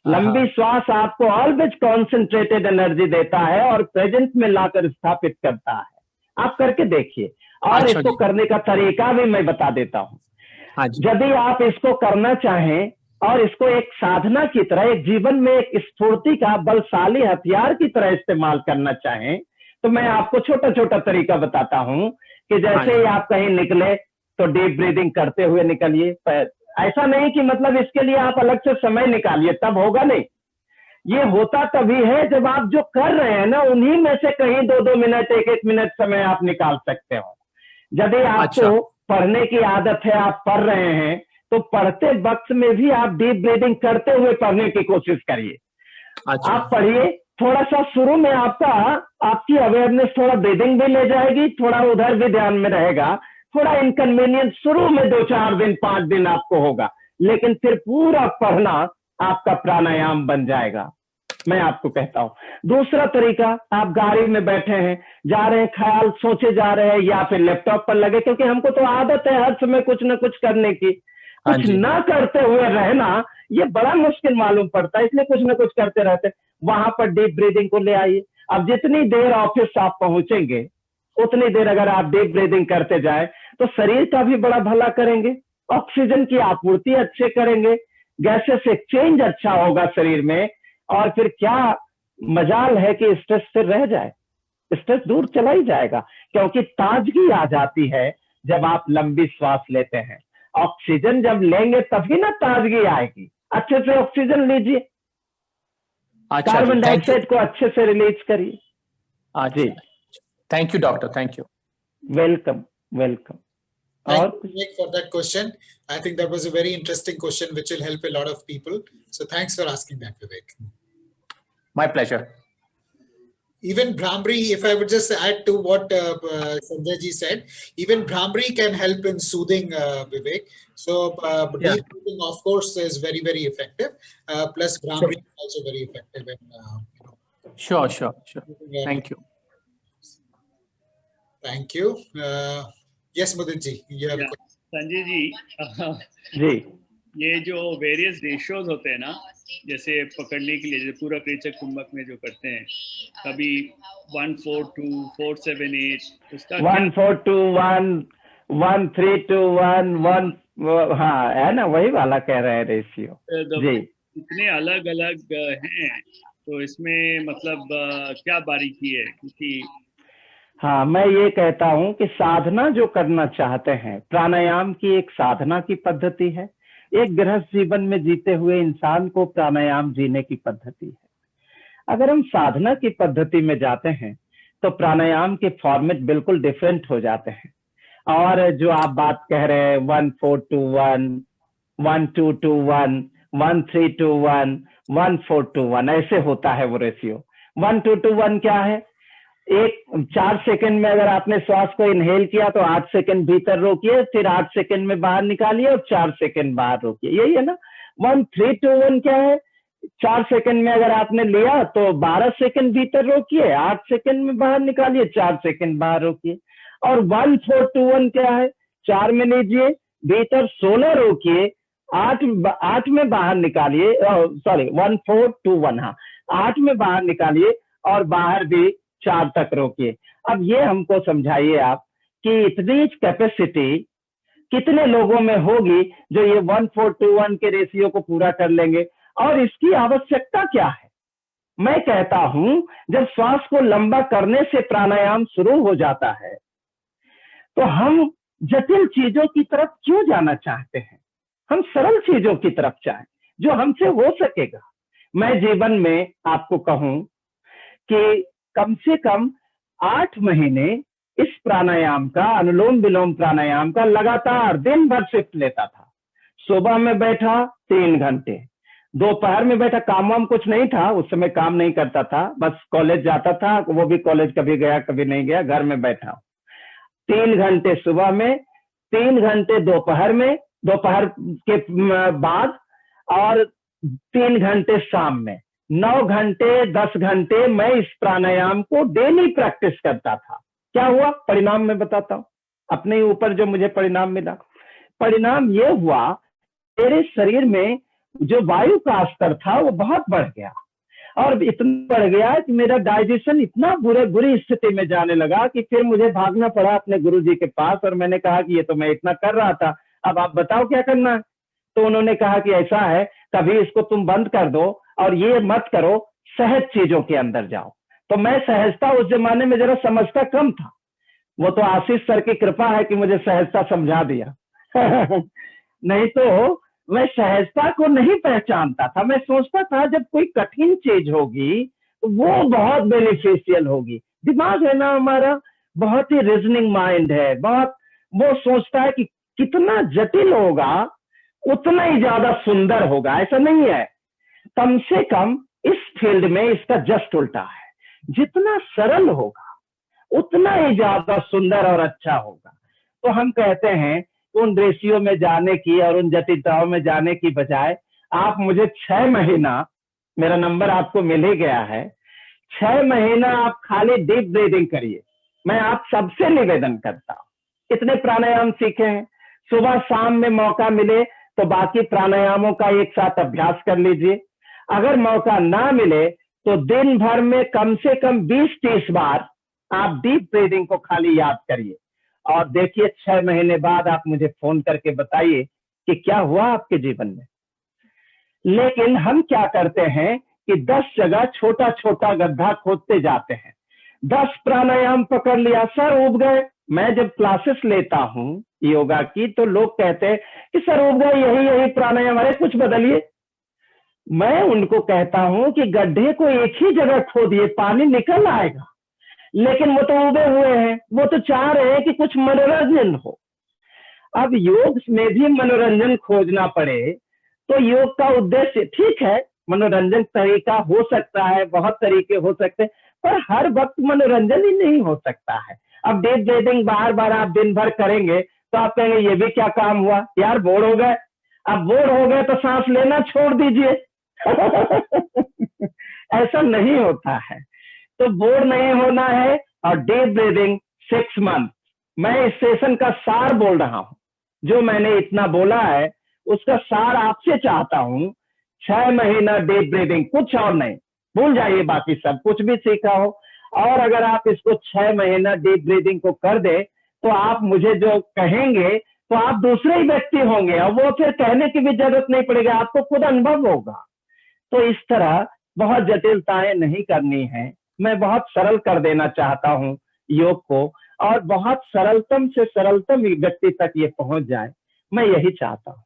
लंबी श्वास आपको ऑलवेज कॉन्सेंट्रेटेड एनर्जी देता है और प्रेजेंट में लाकर स्थापित करता है। आप करके देखिए, और इसको करने का तरीका भी मैं बता देता हूँ। यदि आप इसको करना चाहें और इसको एक साधना की तरह, एक जीवन में एक स्फूर्ति का बलशाली हथियार की तरह इस्तेमाल करना चाहें, तो मैं आपको छोटा छोटा तरीका बताता हूं कि जैसे ही आप कहीं निकले तो डीप ब्रीदिंग करते हुए निकलिए। ऐसा नहीं कि मतलब इसके लिए आप अलग से समय निकालिए, तब होगा नहीं। ये होता तभी है जब आप जो कर रहे हैं ना, उन्हीं में से कहीं 2-2 मिनट, 1-1 मिनट समय आप निकाल सकते हो। यदि आपको पढ़ने की आदत है, आप पढ़ रहे हैं, तो पढ़ते वक्त में भी आप डीप ब्रीदिंग करते हुए पढ़ने की कोशिश करिए। आप पढ़िए, थोड़ा सा शुरू में आपकी अवेयरनेस थोड़ा ब्रीदिंग भी ले जाएगी, थोड़ा उधर भी ध्यान में रहेगा, थोड़ा इनकन्वीनियंस शुरू में 2-4 दिन 5 दिन आपको होगा, लेकिन फिर पूरा पढ़ना आपका प्राणायाम बन जाएगा। मैं आपको कहता हूँ। दूसरा तरीका, आप गाड़ी में बैठे हैं, जा रहे हैं, ख्याल सोचे जा रहे हैं, या फिर लैपटॉप पर लगे, क्योंकि हमको तो आदत है हर समय कुछ न कुछ करने की। कुछ ना करते हुए रहना ये बड़ा मुश्किल मालूम पड़ता है, इसलिए कुछ ना कुछ करते रहते। वहां पर डीप ब्रीदिंग को ले आइए। अब जितनी देर ऑफिस आप पहुंचेंगे, उतनी देर अगर आप डीप ब्रीदिंग करते जाए तो शरीर का भी बड़ा भला करेंगे, ऑक्सीजन की आपूर्ति अच्छे करेंगे, गैसेस एक्सचेंज अच्छा होगा शरीर में, और फिर क्या मजाल है कि स्ट्रेस से रह जाए, स्ट्रेस दूर चला ही जाएगा। क्योंकि ताजगी आ जाती है जब आप लंबी श्वास लेते हैं। ऑक्सीजन जब लेंगे तभी ना ताजगी आएगी। अच्छे से ऑक्सीजन लीजिए, कार्बन डाइऑक्साइड को अच्छे से रिलीज करिए। जी, thank you doctor, thank you, welcome welcome. Thank you, Vivek, for that question. I think that was a very interesting question which will help a lot of people. So thanks for asking that, Vivek. My pleasure. Even Bhramri, if I would just add to what Sanjay ji said, even Bhramri can help in soothing, Vivek. So deep breathing, of course, is very, very effective. Plus Bhramri is also very effective. Sure. Thank you. Thank you. Yes, Mudit ji, you have a question. Sanjay ji, ये जो various ratios होते हैं ना, जैसे पकड़ने के लिए, जैसे पूरा रेचक कुंभक में जो करते हैं, कभी 1-4-2, 4-7-8, उसका 1-4-2-1, 1-3-2-1, 1, हाँ है ना, वही वाला कह रहे हैं रेशियो जी। इतने अलग अलग हैं, तो इसमें मतलब क्या बारीकी है? क्योंकि हाँ, मैं ये कहता हूं कि साधना जो करना चाहते हैं, प्राणायाम की एक साधना की पद्धति है। एक गृहस्थ जीवन में जीते हुए इंसान को प्राणायाम जीने की पद्धति है। अगर हम साधना की पद्धति में जाते हैं तो प्राणायाम के फॉर्मेट बिल्कुल डिफरेंट हो जाते हैं। और जो आप बात कह रहे हैं 1421, 1221, 1321, 1421, ऐसे होता है वो रेशियो। 1221 क्या है? 4 सेकंड में अगर आपने श्वास को इनहेल किया तो 8 सेकंड भीतर रोकिए, फिर 8 सेकंड में बाहर निकालिए और 4 सेकंड बाहर रोकिए, यही है ना। 1321 क्या है? 4 सेकंड में अगर आपने लिया तो 12 सेकंड भीतर रोकिए, 8 सेकंड में बाहर निकालिए, 4 सेकंड बाहर रोकिए। और 1421 क्या है? 4 में लीजिए, भीतर 16 रोकिए, 8 में बाहर निकालिए, सॉरी 1421, हाँ, 8 में बाहर निकालिए और बाहर भी 4 तक रोकिए। अब ये हमको समझाइए आप कि इतनी कैपेसिटी कितने लोगों में होगी जो ये 1421 के रेशियो को पूरा कर लेंगे, और इसकी आवश्यकता क्या है? मैं कहता हूं जब श्वास को लंबा करने से प्राणायाम शुरू हो जाता है तो हम जटिल चीजों की तरफ क्यों जाना चाहते हैं? हम सरल चीजों की तरफ चाहें जो हमसे हो सकेगा। मैं जीवन में आपको कहूं कि कम से कम 8 महीने इस प्राणायाम का, अनुलोम विलोम प्राणायाम का लगातार दिन भर शिफ्ट लेता था। सुबह में बैठा 3 घंटे, दोपहर में बैठा, काम वाम कुछ नहीं था उस समय, काम नहीं करता था, बस कॉलेज जाता था, वो भी कॉलेज कभी गया कभी नहीं गया, घर में बैठा। 3 घंटे सुबह में, 3 घंटे दोपहर में, दोपहर के बाद, और 3 घंटे शाम में। 9 घंटे 10 घंटे मैं इस प्राणायाम को डेली प्रैक्टिस करता था। क्या हुआ? परिणाम मैं बताता हूं अपने ही ऊपर जो मुझे परिणाम मिला। परिणाम ये हुआ, मेरे शरीर में जो वायु का स्तर था वो बहुत बढ़ गया, और इतना बढ़ गया कि मेरा डाइजेशन इतना बुरी स्थिति में जाने लगा कि फिर मुझे भागना पड़ा अपने गुरुजी के पास, और मैंने कहा कि ये तो मैं इतना कर रहा था, अब आप बताओ क्या करना है। तो उन्होंने कहा कि ऐसा है, कभी इसको तुम बंद कर दो और ये मत करो, सहज चीजों के अंदर जाओ। तो मैं सहजता उस जमाने में जरा समझता कम था, वो तो आशीष सर की कृपा है कि मुझे सहजता समझा दिया नहीं तो मैं सहजता को नहीं पहचानता था। मैं सोचता था जब कोई कठिन चीज होगी तो वो बहुत बेनिफिशियल होगी। दिमाग है ना हमारा, बहुत ही रीजनिंग माइंड है, बहुत वो सोचता है कि कितना जटिल होगा उतना ही ज्यादा सुंदर होगा। ऐसा नहीं है, कम से कम इस फील्ड में इसका जस्ट उल्टा है, जितना सरल होगा उतना ही ज्यादा सुंदर और अच्छा होगा। तो हम कहते हैं उन रेशियो में जाने की और उन जटिलताओं में जाने की बजाय आप मुझे 6 महीना, मेरा नंबर आपको मिल ही गया है, 6 महीना आप खाली डीप ब्रीदिंग करिए। मैं आप सबसे निवेदन करता हूं, इतने प्राणायाम सीखे हैं, सुबह शाम में मौका मिले तो बाकी प्राणायामों का एक साथ अभ्यास कर लीजिए। अगर मौका ना मिले तो दिन भर में कम से कम 20-30 बार आप डीप ब्रीदिंग को खाली याद करिए, और देखिए 6 महीने बाद आप मुझे फोन करके बताइए कि क्या हुआ आपके जीवन में। लेकिन हम क्या करते हैं कि 10 जगह छोटा छोटा गड्ढा खोदते जाते हैं। 10 प्राणायाम पकड़ लिया, सर उब गए। मैं जब क्लासेस लेता हूं योगा की तो लोग कहते हैं कि सर उब गए, यही प्राणायाम, अरे कुछ बदलिए। मैं उनको कहता हूं कि गड्ढे को एक ही जगह खोदिए, पानी निकल आएगा। लेकिन वो तो उबे हुए हैं, वो तो चाह रहे हैं कि कुछ मनोरंजन हो। अब योग में भी मनोरंजन खोजना पड़े तो योग का उद्देश्य, ठीक है मनोरंजन तरीका हो सकता है, बहुत तरीके हो सकते हैं, पर हर वक्त मनोरंजन ही नहीं हो सकता है। अब डीप ब्रीदिंग बार बार आप दिन भर करेंगे तो आप कहेंगे ये भी क्या काम हुआ यार, बोर हो गए। अब बोर हो गए तो सांस लेना छोड़ दीजिए ऐसा नहीं होता है। तो बोर नहीं होना है, और डीप ब्रीदिंग 6 मंथ। मैं इस सेशन का सार बोल रहा हूं, जो मैंने इतना बोला है उसका सार आपसे चाहता हूं। 6 महीना डीप ब्रीदिंग, कुछ और नहीं, भूल जाइए बाकी सब कुछ भी सीखा हो। और अगर आप इसको 6 महीना डीप ब्रीदिंग को कर दे तो आप मुझे जो कहेंगे तो आप दूसरे ही व्यक्ति होंगे, और वो फिर कहने की भी जरूरत नहीं पड़ेगी, आपको खुद अनुभव होगा। तो इस तरह बहुत जटिलताएं नहीं करनी है, मैं बहुत सरल कर देना चाहता हूं योग को, और बहुत सरलतम से सरलतम व्यक्ति तक ये पहुंच जाए, मैं यही चाहता हूँ।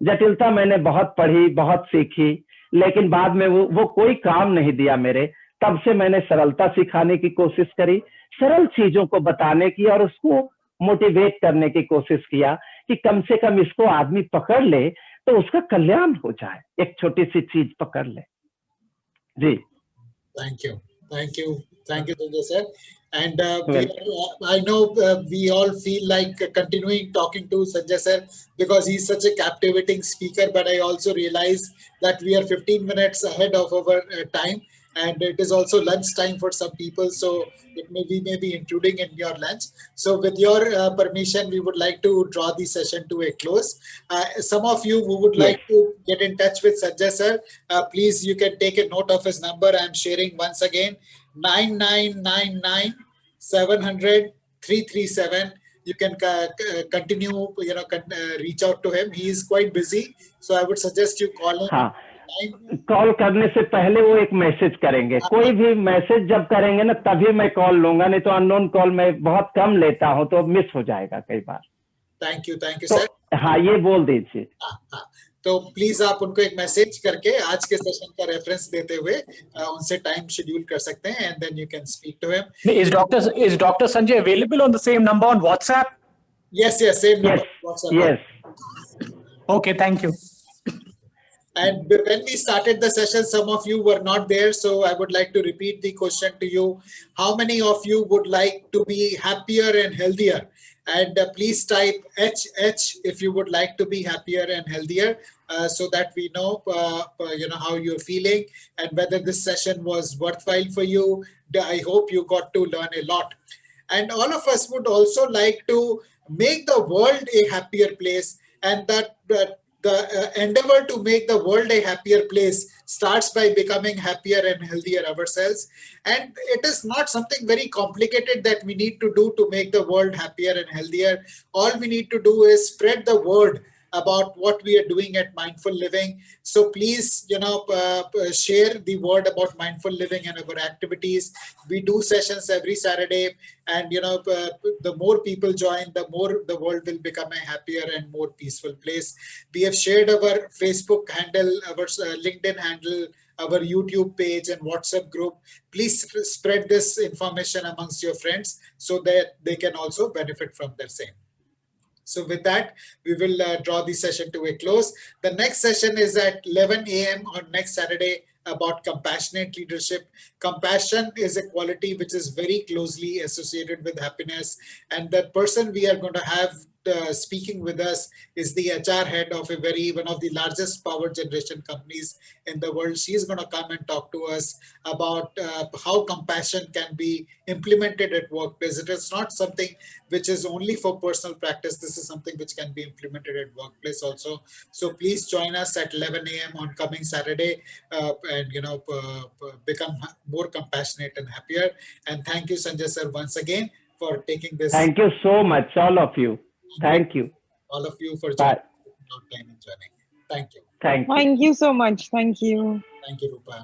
जटिलता मैंने बहुत पढ़ी, बहुत सीखी, लेकिन बाद में वो कोई काम नहीं दिया मेरे। तब से मैंने सरलता सिखाने की कोशिश करी, सरल चीजों को बताने की, और उसको मोटिवेट करने की कोशिश किया कि कम से कम इसको आदमी पकड़ ले तो उसका कल्याण हो जाए, एक छोटी सी चीज पकड़ ले। जी, thank you, thank you, thank you Sanjay sir. And I know we all feel like continuing talking to Sanjay sir because he's such a captivating speaker, but I also realize that we are 15 minutes ahead of our time, and it is also lunch time for some people, so we may be intruding in your lunch. So with your permission, we would like to draw the session to a close. Some of you who would like to get in touch with Sanjay sir, please, you can take a note of his number. I'm sharing once again, 9999 700 337. You can continue, reach out to him. He is quite busy, so I would suggest you call him. हाँ, call करने से पहले वो एक message करेंगे। कोई भी message जब करेंगे ना तभी मैं कॉल लूंगा, नहीं तो अननोन कॉल मैं बहुत कम लेता हूँ, तो मिस हो जाएगा कई बार। थैंक यू तो, सर। हाँ, ये बोल दीजिए। तो प्लीज आप उनको एक मैसेज करके आज के सेशन का रेफरेंस देते हुए उनसे टाइम शेड्यूल कर सकते हैं, and then you can speak to him. Is Dr. Sanjay available on the same number on WhatsApp? Yes, same number. WhatsApp. Yes. Okay, thank you. And when we started the session, some of you were not there, so I would like to repeat the question to you. How many of you would like to be happier and healthier? And please type HH if you would like to be happier and healthier, so that we know, how you're feeling and whether this session was worthwhile for you. I hope you got to learn a lot. And all of us would also like to make the world a happier place, and that the endeavor to make the world a happier place starts by becoming happier and healthier ourselves. And it is not something very complicated that we need to do to make the world happier and healthier. All we need to do is spread the word about what we are doing at Mindful Living. So please, share the word about Mindful Living and our activities. We do sessions every Saturday, and the more people join, the more the world will become a happier and more peaceful place. We have shared our Facebook handle, our LinkedIn handle, our YouTube page and WhatsApp group. Please spread this information amongst your friends so that they can also benefit from the same. So with that, we will draw the session to a close. The next session is at 11 a.m. on next Saturday about compassionate leadership. Compassion is a quality which is very closely associated with happiness. And the person we are going to have speaking with us is the HR head of one of the largest power generation companies in the world. She's going to come and talk to us about how compassion can be implemented at workplace. It is not something which is only for personal practice. This is something which can be implemented at workplace also. So please join us at 11 a.m. on coming Saturday and become more compassionate and happier. And thank you, Sanjay sir, once again for taking this. Thank you so much, all of you. Thank you. All of you for joining. Time and joining. Thank you. Thank you. Thank you so much. Thank you. Thank you, Rupa.